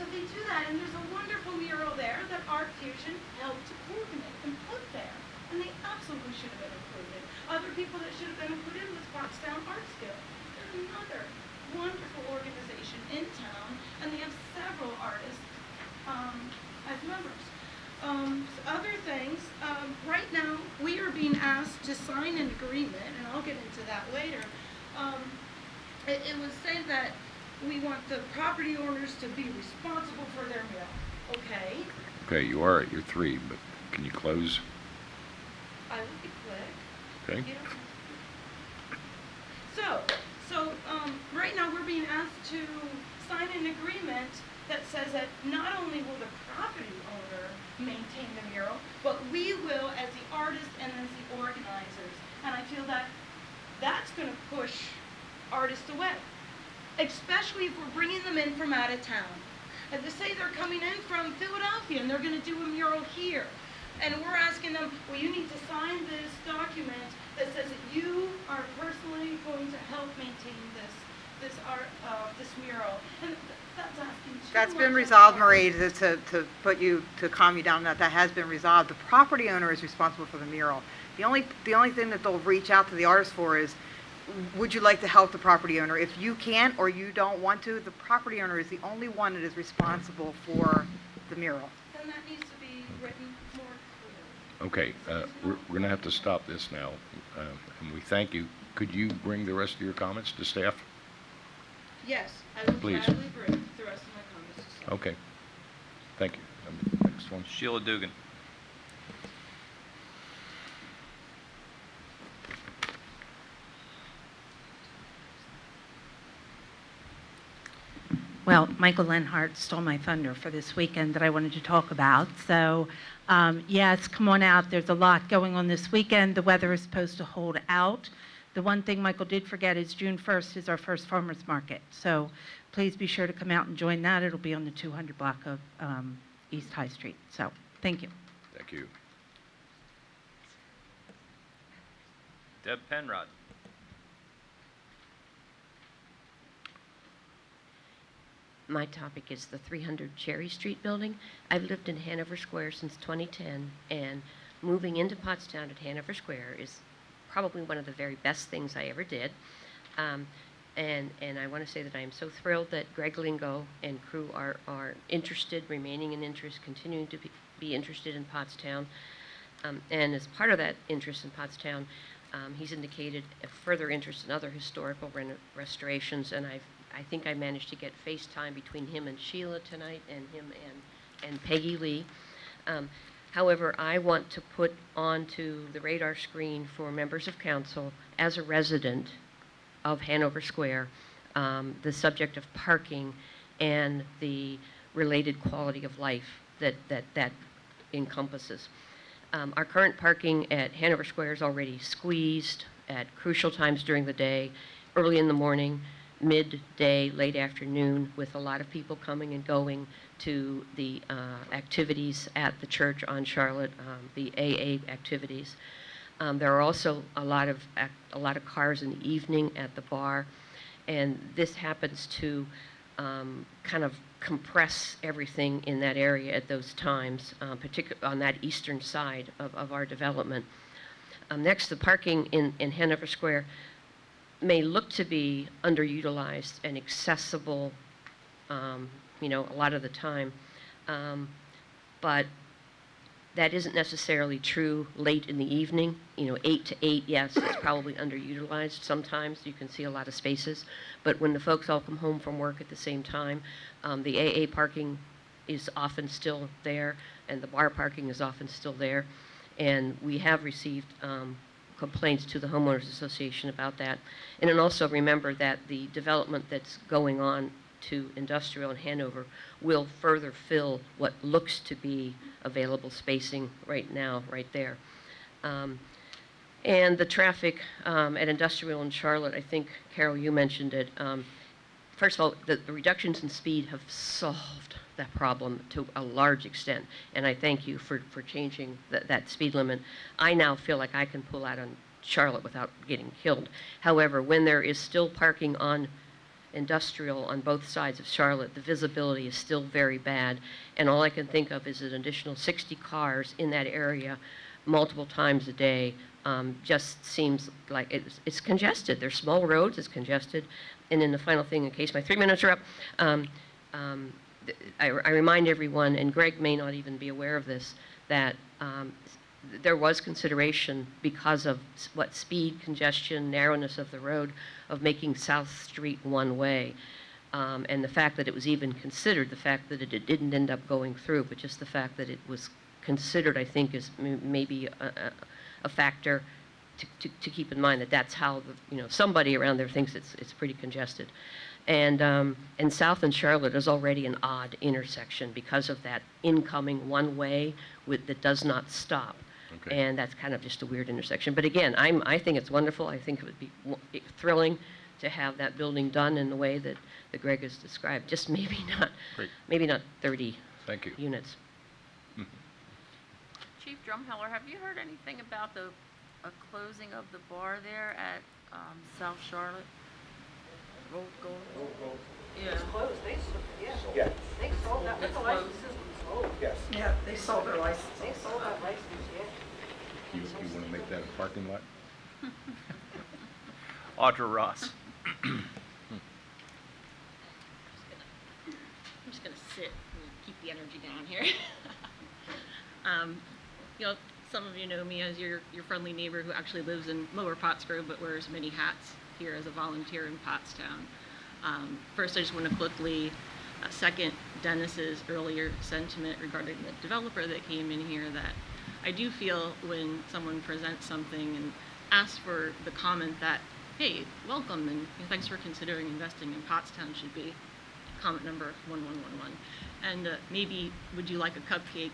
So they do that, and there's a wonderful mural there that Art Fusion helped to coordinate and put there. And they absolutely should have been included. Other people that should have been included was Pottstown Art Skill. They're another wonderful organization in town, and they have several artists as members. Other things, right now we are being asked to sign an agreement, and I'll get into that later. It was said that we want the property owners to be responsible for their mural. Okay. Okay, you are at your 3, but can you close? I will be quick. Okay. You don't- So right now we're being asked to sign an agreement that says that not only will the property owner maintain the mural, but we will as the artists and as the organizers. And I feel that that's going to push artists away, especially if we're bringing them in from out of town. And to say they're coming in from Philadelphia and they're going to do a mural here. And we're asking them, well, you need to sign this document that says that you are personally going to help maintain this art, this mural. And that's asking too That's much been of the resolved, artist. Marie, to calm you down, that has been resolved. The property owner is responsible for the mural. The only thing that they'll reach out to the artist for is, would you like to help the property owner? If you can't or you don't want to, the property owner is the only one that is responsible for the mural. Then that needs to be written more clearly. Okay, we're going to have to stop this now, and we thank you. Could you bring the rest of your comments to staff? Yes, I will Please. gladly bring the rest of my comments to staff. Okay, thank you. Next one. Sheila Dugan. Well, Michael Lenhart stole my thunder for this weekend that I wanted to talk about. So, yes, come on out. There's a lot going on this weekend. The weather is supposed to hold out. The one thing Michael did forget is June 1st is our first farmers market. So please be sure to come out and join that. It'll be on the 200 block of East High Street. So thank you. Thank you. Deb Penrod. My topic is the 300 Cherry Street building. I've lived in Hanover Square since 2010, and moving into Pottstown at Hanover Square is probably one of the very best things I ever did. And I want to say that I am so thrilled that Greg Lingo and crew are interested, remaining in interest, continuing to be interested in Pottstown. And as part of that interest in Pottstown, he's indicated a further interest in other historical restorations, and I think I managed to get FaceTime between him and Sheila tonight, and him and Peggy Lee. However, I want to put onto the radar screen for members of council, as a resident of Hanover Square, the subject of parking and the related quality of life that encompasses. Our current parking at Hanover Square is already squeezed at crucial times during the day, early in the morning, midday, late afternoon, with a lot of people coming and going to the activities at the church on Charlotte, the AA activities. There are also a lot of cars in the evening at the bar, and this happens to kind of compress everything in that area at those times, particularly on that eastern side of our development. Next, the parking in Hanover Square may look to be underutilized and accessible, you know, a lot of the time, but that isn't necessarily true late in the evening. You know, 8 to 8, yes, it's probably underutilized. Sometimes you can see a lot of spaces, but when the folks all come home from work at the same time, the AA parking is often still there, and the bar parking is often still there. And we have received complaints to the Homeowners Association about that. And then also remember that the development that's going on to industrial in Hanover will further fill what looks to be available spacing right now, right there. And the traffic at industrial in Charlotte, I think, Carol, you mentioned it. First of all, the reductions in speed have solved that problem to a large extent, and I thank you for changing that speed limit. I now feel like I can pull out on Charlotte without getting killed. However, when there is still parking on industrial on both sides of Charlotte, the visibility is still very bad, and all I can think of is an additional 60 cars in that area multiple times a day. Just seems like it's congested. There's small roads, it's congested. And then the final thing, in case my 3 minutes are up, I remind everyone, and Greg may not even be aware of this, that there was consideration because of speed, congestion, narrowness of the road, of making South Street one way. And the fact that it was even considered, the fact that it didn't end up going through, but just the fact that it was considered, I think, is maybe a factor to keep in mind, that that's how somebody around there thinks it's pretty congested. And South and Charlotte is already an odd intersection because of that incoming one way that does not stop. Okay. And that's kind of just a weird intersection. But again, I think it's wonderful. I think it would be thrilling to have that building done in the way that Greg has described. Just maybe not 30 Thank you. units. Chief Drumheller, have you heard anything about a closing of the bar there at South Charlotte? Roll Gold? Yeah. It's closed. Yeah. They sold that. It's The closed. licenses were sold. Yes. Yeah, they sold their license. They sold that license, yeah. You want to make that a parking lot? Audra Ross. I'm just going to sit and keep the energy down here. You know, some of you know me as your friendly neighbor who actually lives in Lower Pottsgrove but wears many hats here as a volunteer in Pottstown. First, I just want to quickly second Dennis's earlier sentiment regarding the developer that came in here, that I do feel when someone presents something and asks for the comment that, hey, welcome and thanks for considering investing in Pottstown, should be comment number 1111. And maybe would you like a cupcake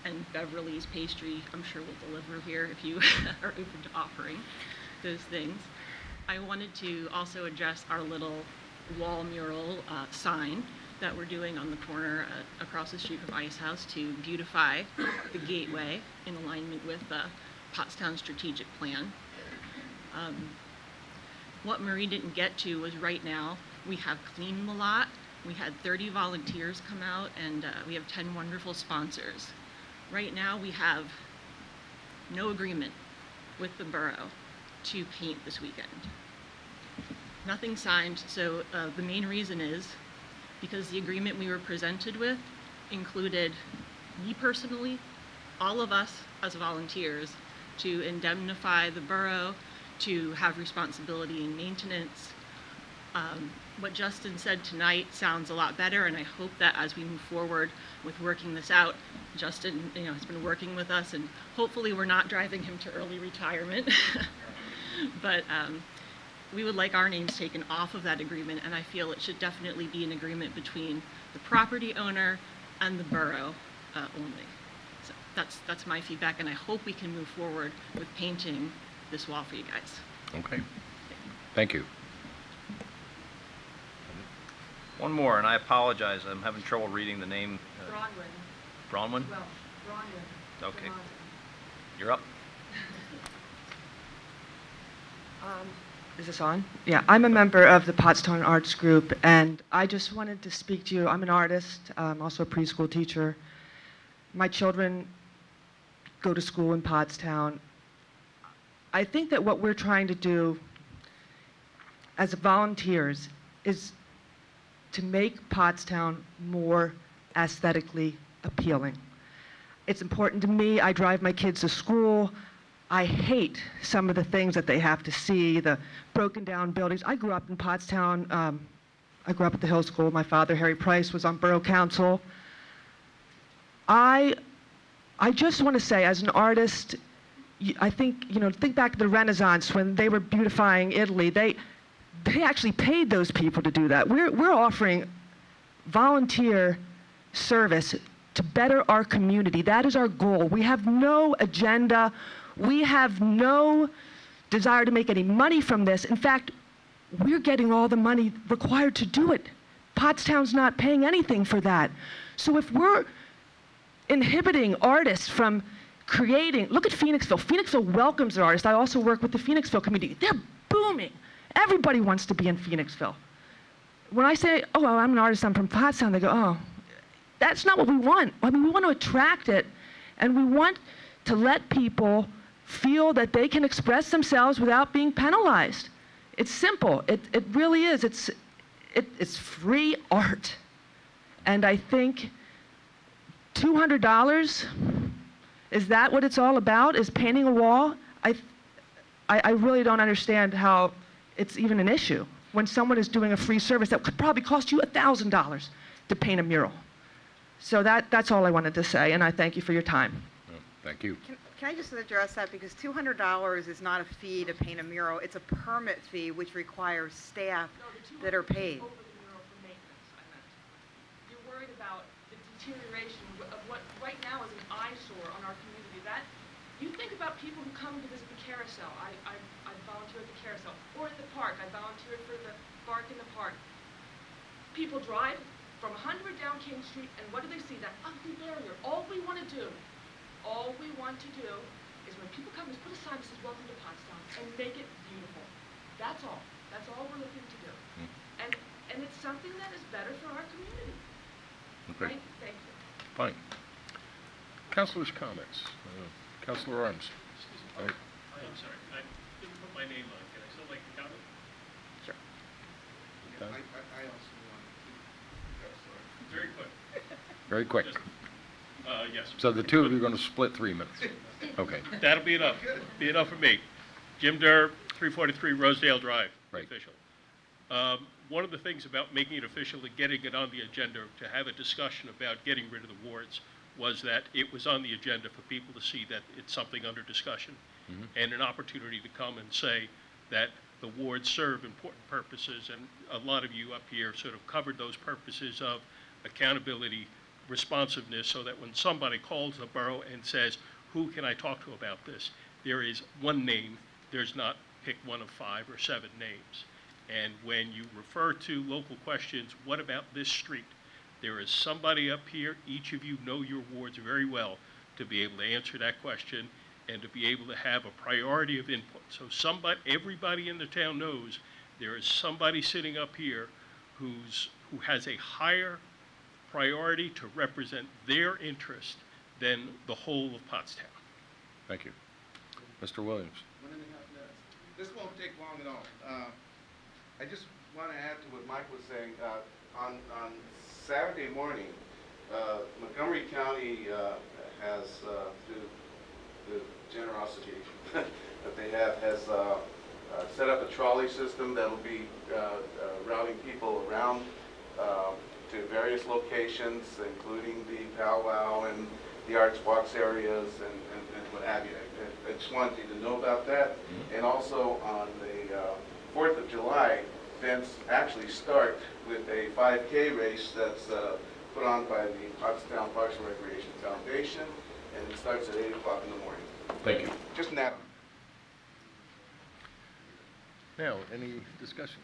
and Beverly's pastry? I'm sure we'll deliver here if you are open to offering those things. I wanted to also address our little wall mural sign that we're doing on the corner across the street from Ice House to beautify the gateway in alignment with the Pottstown strategic plan. What Marie didn't get to was right now we have cleaned the lot. We had 30 volunteers come out, and we have 10 wonderful sponsors. Right now we have no agreement with the borough to paint this weekend. Nothing signed, so the main reason is because the agreement we were presented with included me personally, all of us as volunteers, to indemnify the borough, to have responsibility in maintenance. What Justin said tonight sounds a lot better, and I hope that as we move forward with working this out, Justin, has been working with us, and hopefully we're not driving him to early retirement. But we would like our names taken off of that agreement, and I feel it should definitely be an agreement between the property owner and the borough only. So that's my feedback, and I hope we can move forward with painting this wall for you guys. Okay. Thank you. One more, and I apologize. I'm having trouble reading the name. Bronwyn? Well, Bronwyn. Okay. You're up. Is this on? Yeah, I'm a member of the Pottstown Arts Group, and I just wanted to speak to you. I'm an artist, I'm also a preschool teacher. My children go to school in Pottstown. I think that what we're trying to do as volunteers is to make Pottstown more aesthetically appealing. It's important to me. I drive my kids to school. I hate some of the things that they have to see, the broken down buildings. I grew up in Pottstown. I grew up at the Hill School. My father, Harry Price, was on Borough Council. I just want to say, as an artist, I think, think back to the Renaissance when they were beautifying Italy. They actually paid those people to do that. We're offering volunteer service to better our community. That is our goal. We have no agenda. We have no desire to make any money from this. In fact, we're getting all the money required to do it. Pottstown's not paying anything for that. So if we're inhibiting artists from creating, look at Phoenixville. Phoenixville welcomes their artists. I also work with the Phoenixville community. They're booming. Everybody wants to be in Phoenixville. When I say, oh, well, I'm an artist, I'm from Pottstown, they go, oh, that's not what we want. I mean, we want to attract it, and we want to let people feel that they can express themselves without being penalized. It's simple. It really is. It's free art. And I think $200, is that what it's all about? Is painting a wall? I really don't understand how it's even an issue when someone is doing a free service that could probably cost you $1,000 to paint a mural. So that's all I wanted to say, and I thank you for your time. Thank you. Can I just address that? Because $200 is not a fee to paint a mural. It's a permit fee, which requires staff that are paid. You're worried about the deterioration of what right now is an eyesore on our community. That you think about people who come to visit the carousel. I volunteer at the carousel, or at the park. I volunteered for the bark in the park. People drive from 100 down King Street, and what do they see? That ugly barrier. All we want to do is when people come, is put a sign that says "Welcome to Pottstown" and make it beautiful. That's all. That's all we're looking to do. And it's something that is better for our community. Okay. Thank you. Fine. Councilors' comments. Councilor Arms. I'm sorry. I didn't put my name on. Can I still make the comment? Sure. I also want to. Very quick. Very quick. Yes. So the two of you are going to split 3 minutes. Okay. That'll be enough. Be enough for me. Jim Durr, 343 Rosedale Drive. Right. Official. One of the things about making it official and getting it on the agenda to have a discussion about getting rid of the wards was that it was on the agenda for people to see that it's something under discussion and an opportunity to come and say that the wards serve important purposes, and a lot of you up here sort of covered those purposes of accountability, responsiveness, so that when somebody calls the borough and says, who can I talk to about this, there is one name. There's not pick one of 5 or 7 names. And when you refer to local questions, what about this street? There is somebody up here, each of you know your wards very well, to be able to answer that question and to be able to have a priority of input. So everybody in the town knows there is somebody sitting up here who has a higher priority to represent their interest than the whole of Pottstown. Thank you. Mr. Williams. 1.5 minutes. This won't take long at all. I just want to add to what Mike was saying. On Saturday morning, Montgomery County has, through the generosity that they have, has set up a trolley system that will be routing people around to various locations, including the powwow and the Arts Walks areas and what have you. I just wanted you to know about that. And also on the 4th of July, events actually start with a 5K race that's put on by the Pottstown Parks and Recreation Foundation, and it starts at 8 o'clock in the morning. Thank you. Just an add-on. Now, any discussion?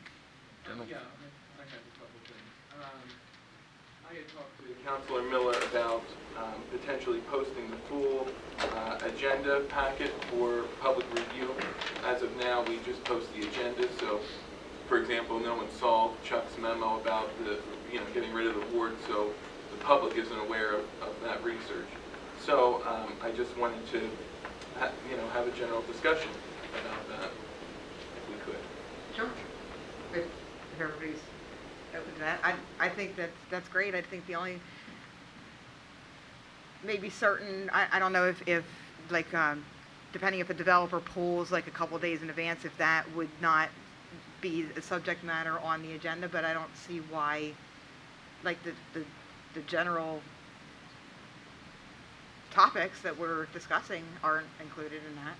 General? Yeah, I have a couple of things. I had talked to Councilor Miller about potentially posting the full agenda packet for public review. As of now, we just post the agenda, so for example, no one saw Chuck's memo about the, getting rid of the ward, so the public isn't aware of that research. So I just wanted to, have a general discussion about that, if we could. Sure. If everybody's open to that. I think that's great. I think the only, maybe certain, I don't know if like, depending if a developer pulls like a couple days in advance, if that would not be a subject matter on the agenda, but I don't see why, like the general topics that we're discussing aren't included in that.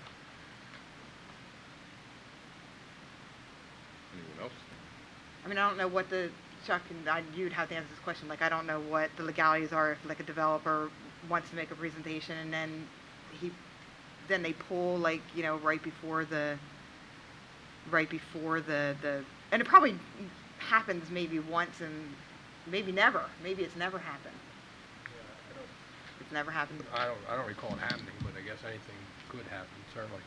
Anyone else? I mean, I don't know what Chuck, and you'd have to answer this question, like, I don't know what the legalities are if, like, a developer wants to make a presentation and then then they pull, like, right before the, and it probably happens maybe once and maybe never. Maybe it's never happened. It's never happened. I don't recall it happening, but I guess anything could happen, certainly.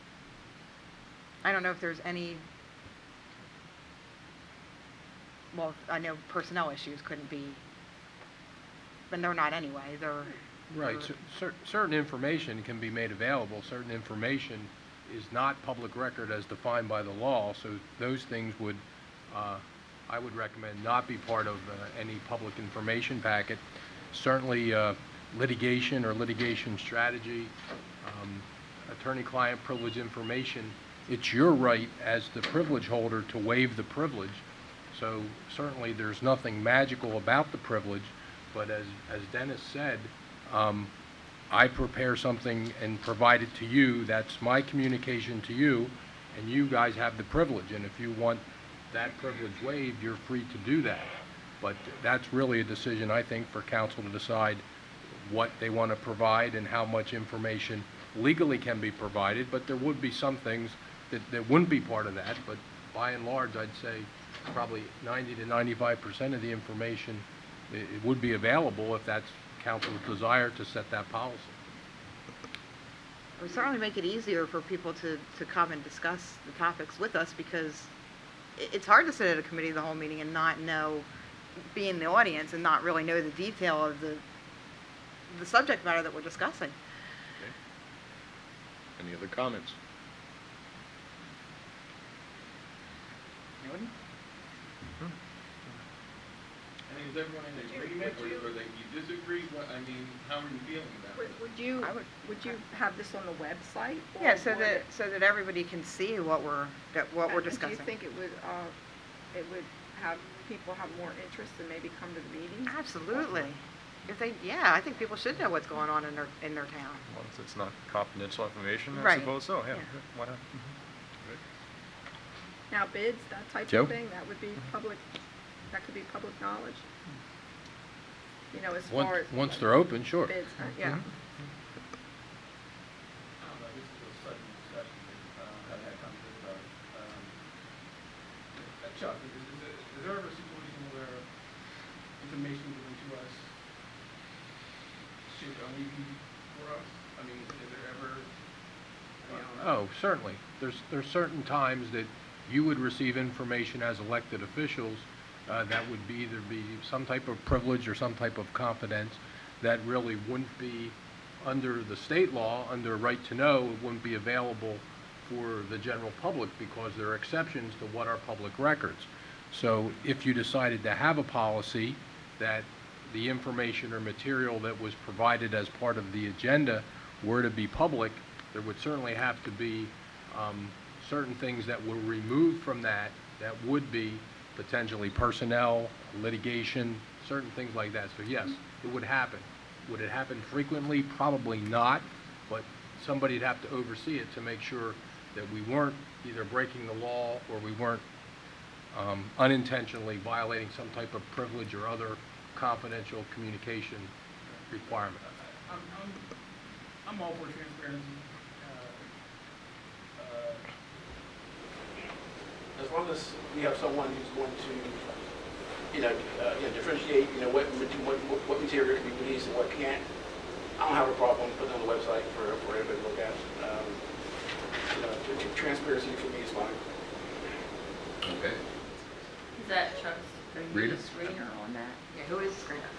I don't know if there's any, well, I know personnel issues couldn't be, but they're not anyway. Right. Certain information can be made available. Certain information is not public record as defined by the law, so those things would, I would recommend not be part of any public information packet. Certainly litigation or litigation strategy, attorney-client privilege information, it's your right as the privilege holder to waive the privilege. So certainly there's nothing magical about the privilege, but as Dennis said, I prepare something and provide it to you. That's my communication to you, and you guys have the privilege. And if you want that privilege waived, you're free to do that. But that's really a decision, I think, for council to decide what they want to provide and how much information legally can be provided. But there would be some things that wouldn't be part of that. But by and large, I'd say probably 90 to 95% of the information it would be available if that's council's desire to set that policy. It would certainly make it easier for people to come and discuss the topics with us, because it's hard to sit at a committee the whole meeting and not know, be in the audience and not really know the detail of the subject matter that we're discussing. Okay. Any other comments? Anyone? I mean, is everyone in agreement, or you disagree? How are you feeling about it? Would you have this on the website? Yeah, so that everybody can see what we're discussing. Do you think it would have people have more interest and maybe come to the meetings? Absolutely. I think people should know what's going on in their town. Once it's not confidential information, I Right. suppose so, yeah. Why not? Now bids, that type Joe? of thing, that would be public, that could be public knowledge. As far as. Once they're open, sure. Bids, yeah. I don't know, this is a sudden discussion that I've had come to Chuck, is there ever a situation where information given to us should only be for us? I mean, is there ever, Oh, certainly. There's certain times that you would receive information as elected officials that would either be some type of privilege or some type of confidence that really wouldn't be under the state law, under right to know, it wouldn't be available for the general public because there are exceptions to what are public records. So if you decided to have a policy that the information or material that was provided as part of the agenda were to be public, there would certainly have to be certain things that were removed from that would be potentially personnel, litigation, certain things like that. So yes, it would happen. Would it happen frequently? Probably not, but somebody'd have to oversee it to make sure that we weren't either breaking the law or we weren't unintentionally violating some type of privilege or other confidential communication requirement. I'm all for transparency. As long as we have someone who's going to differentiate, what material can be released and what can't. I don't have a problem putting it on the website for everybody to look at. Transparency for me is fine. Okay. Is that Chuck's, are you Rita? the screener on that? Yeah, who is the screener?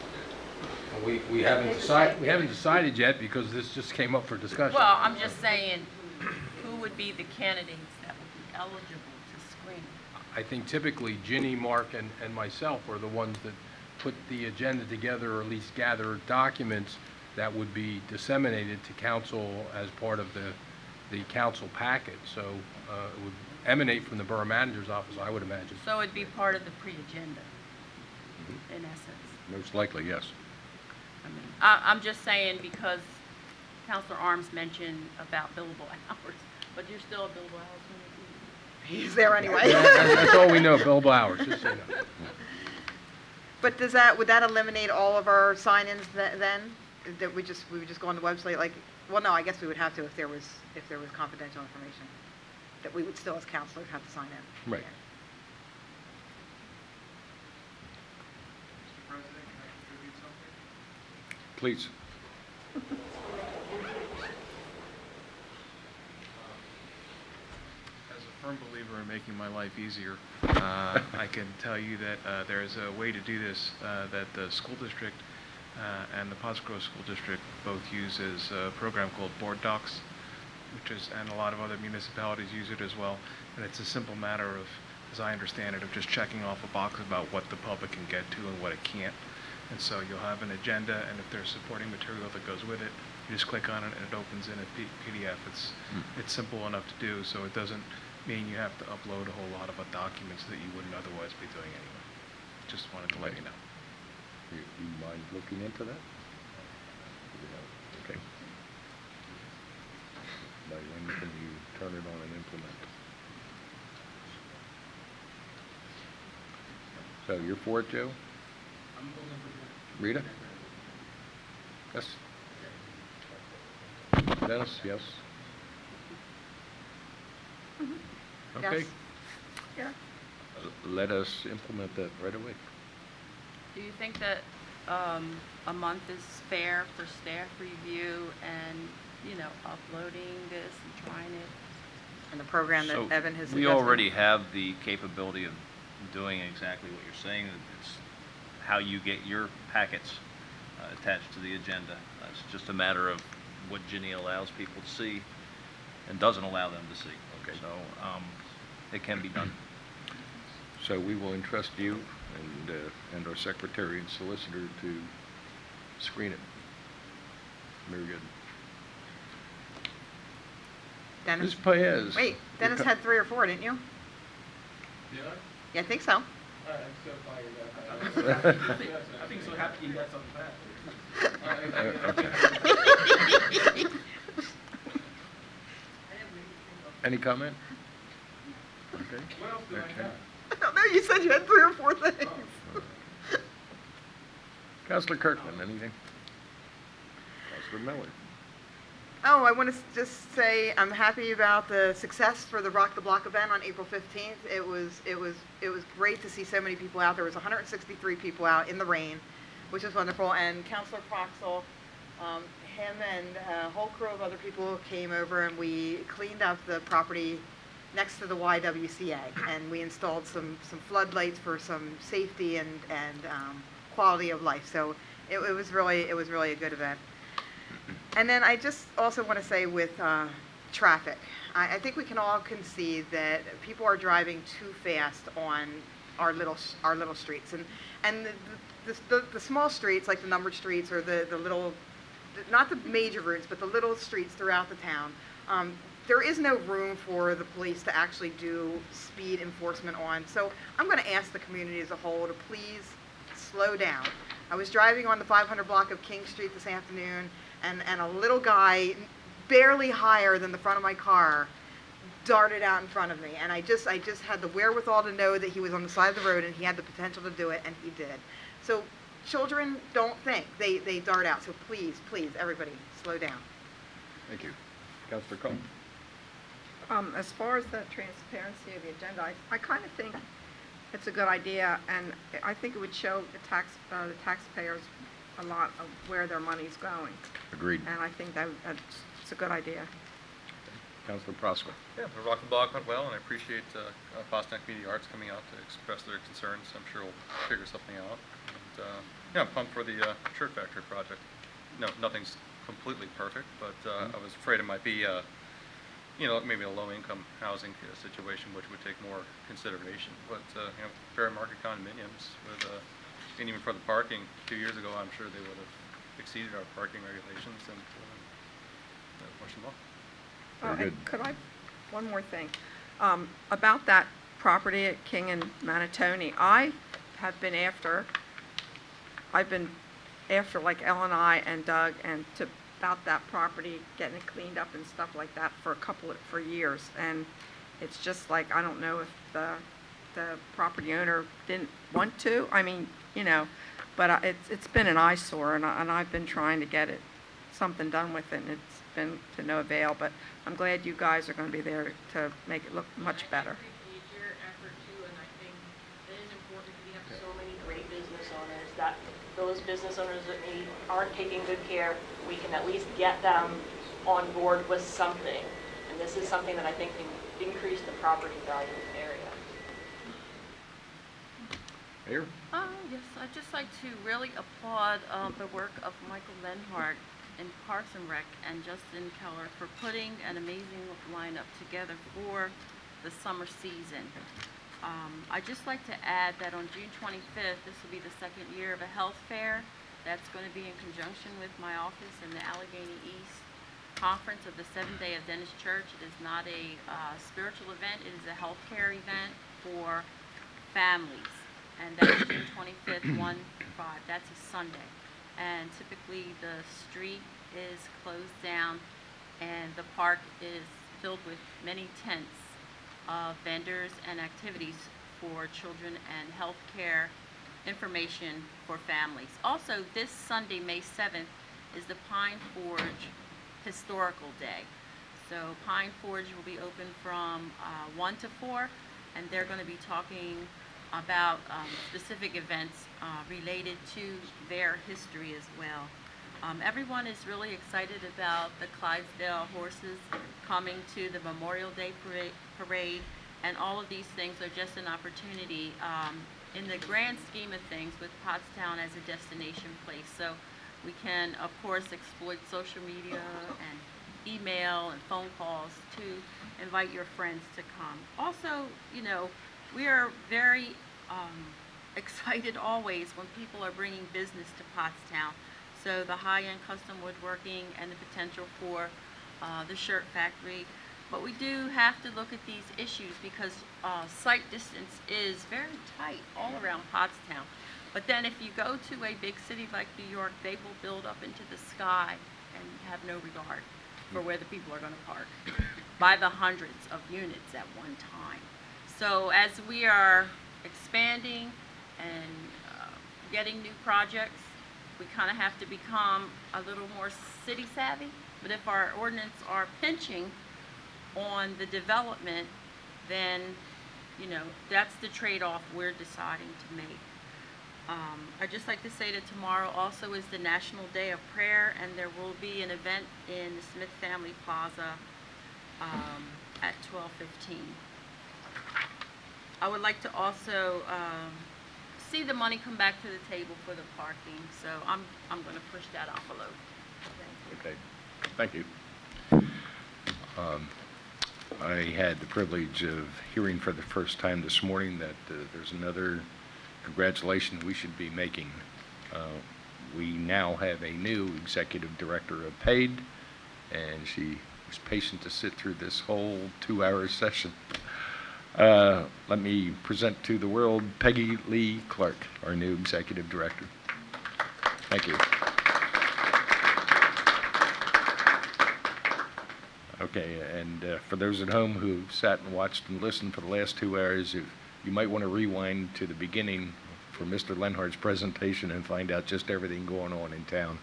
We haven't decided yet because this just came up for discussion. Well, I'm just saying, who would be the candidates that would be eligible to screen? I think typically Ginny, Mark, and myself are the ones that put the agenda together, or at least gather documents that would be disseminated to council as part of the council packet. So it would emanate from the borough manager's office, I would imagine. So it'd be part of the pre-agenda, in essence. Most likely, yes. I mean, I'm just saying because Councilor Arms mentioned about billable hours, but you're still a billable hours when He's there anyway. Yeah, that's all we know, billable hours, just so you know. But would that eliminate all of our sign-ins then? That we would just go on the website like, well, no, I guess we would have to if there was confidential information that we would still as counselors have to sign in. Right. Mr. President, can I contribute something? Please. As a firm believer in making my life easier, I can tell you that there is a way to do this that the school district and the Pottstown School District both use is a program called Board Docs, and a lot of other municipalities use it as well. And it's a simple matter of, as I understand it, of just checking off a box about what the public can get to and what it can't. And so you'll have an agenda, and if there's supporting material that goes with it, you just click on it and it opens in a PDF. It's simple enough to do, so it doesn't mean you have to upload a whole lot of documents that you wouldn't otherwise be doing anyway. Just wanted to let you know. You mind looking into that? Okay. By when can you turn it on and implement? So you're for it, Joe? I'm voting for Rita? Yes? Dennis, yes? Okay. Yes. Yeah. Let us implement that right away. Do you think that a month is fair for staff review and, uploading this and trying it? And the program that So Evan has we suggested? already have the capability of doing exactly what you're saying. It's how you get your packets attached to the agenda. It's just a matter of what Ginny allows people to see and doesn't allow them to see. Okay. So it can be done. So we will entrust you and our secretary and solicitor to screen it. Very good. Dennis? Ms. Paez. Wait, Dennis had 3 or 4, didn't you? Did I? Yeah, I think so. All right, I'm so fired up. I think so happy you got something back. Okay. Any comment? Okay. What else do I have? I don't know, you said you had 3 or 4 things. Councilor Kirkman, anything? Councilor Miller? Oh, I want to just say I'm happy about the success for the Rock the Block event on April 15th. It was great to see so many people out. There was 163 people out in the rain, which was wonderful. And Councilor Proxel, him and a whole crew of other people came over and we cleaned up the property next to the YWCA, and we installed some floodlights for some safety and quality of life. So it was really a good event. And then I just also want to say with traffic, I think we can all concede that people are driving too fast on our little streets, and the small streets like the numbered streets or the little, not the major routes, but the little streets throughout the town. There is no room for the police to actually do speed enforcement on. So I'm going to ask the community as a whole to please slow down. I was driving on the 500 block of King Street this afternoon, and a little guy, barely higher than the front of my car, darted out in front of me. And I just had the wherewithal to know that he was on the side of the road and he had the potential to do it, and he did. So children don't think, they dart out. So please, everybody, slow down. Thank you. Councilor Cohen? As far as the transparency of the agenda, I kind of think It's a good idea, and I think it would show the taxpayers a lot of where their money's going. Agreed. And I think it's a good idea. Councilor Proskal. Yeah, the Rock the Block went well, and I appreciate Pottstown Community Arts coming out to express their concerns. I'm sure we'll figure something out. And, yeah, I'm pumped for the Shirt Factory project. No, nothing's completely perfect, but I was afraid it might be, you know, maybe a low-income housing situation, which would take more consideration. But, you know, fair market condominiums with, and even for the parking, 2 years ago, I'm sure they would have exceeded our parking regulations, and wish them well. Very good. And could I, one more thing, about that property at King and Manatoni, I've been after like Ellen and I and Doug and about that property, getting it cleaned up and stuff like that for years, and it's just like, I don't know if the property owner didn't want to, I mean, you know, but it's been an eyesore, and I've been trying to get something done with it, and it's been to no avail, but I'm glad you guys are going to be there to make it look much better. I appreciate your effort too, and I think it is important because we have so many great business owners that those business owners that aren't taking good care, we can at least get them on board with something. And this is something that I think can increase the property value in the area. Mayor? Yes, I'd just like to really applaud the work of Michael Lenhart in Parks and Rec and Justin Keller for putting an amazing lineup together for the summer season. I'd just like to add that on June 25th, this will be the second year of a health fair that's going to be in conjunction with my office and the Allegheny East Conference of the Seventh Day Adventist Church. It is not a spiritual event, it is a healthcare event for families. And that's June 25th, 1 to 5. That's a Sunday. And typically the street is closed down and the park is filled with many tents of vendors and activities for children and health care information for families. Also, this Sunday, May 7th, is the Pine Forge Historical Day. So Pine Forge will be open from 1 to 4, and they're going to be talking about specific events related to their history as well. Everyone is really excited about the Clydesdale horses coming to the Memorial Day parade, and all of these things are just an opportunity in the grand scheme of things with Pottstown as a destination place. So we can, of course, exploit social media and email and phone calls to invite your friends to come. Also, you know, we are very excited always when people are bringing business to Pottstown. So the high-end custom woodworking and the potential for the shirt factory. But we do have to look at these issues because sight distance is very tight all around Pottstown. But then if you go to a big city like New York, they will build up into the sky and have no regard for where the people are going to park by the hundreds of units at one time. So as we are expanding and getting new projects, we kind of have to become a little more city savvy. But if our ordinance are pinching on the development, then, you know, that's the trade-off we're deciding to make. I'd just like to say that tomorrow also is the National Day of Prayer, and there will be an event in the Smith Family Plaza at 12:15. I would like to also see the money come back to the table for the parking, so I'm going to push that envelope. Okay, thank you. I had the privilege of hearing for the first time this morning that there's another congratulation we should be making. We now have a new executive director of PAID, and she was patient to sit through this whole 2-hour session. Let me present to the world Peggy Lee Clark, our new executive director. Thank you. Okay, and for those at home who sat and watched and listened for the last 2 hours, you might want to rewind to the beginning for Mr. Lenhart's presentation and find out just everything going on in town.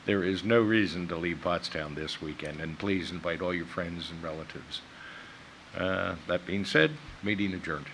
There is no reason to leave Pottstown this weekend, and please invite all your friends and relatives. That being said, meeting adjourned.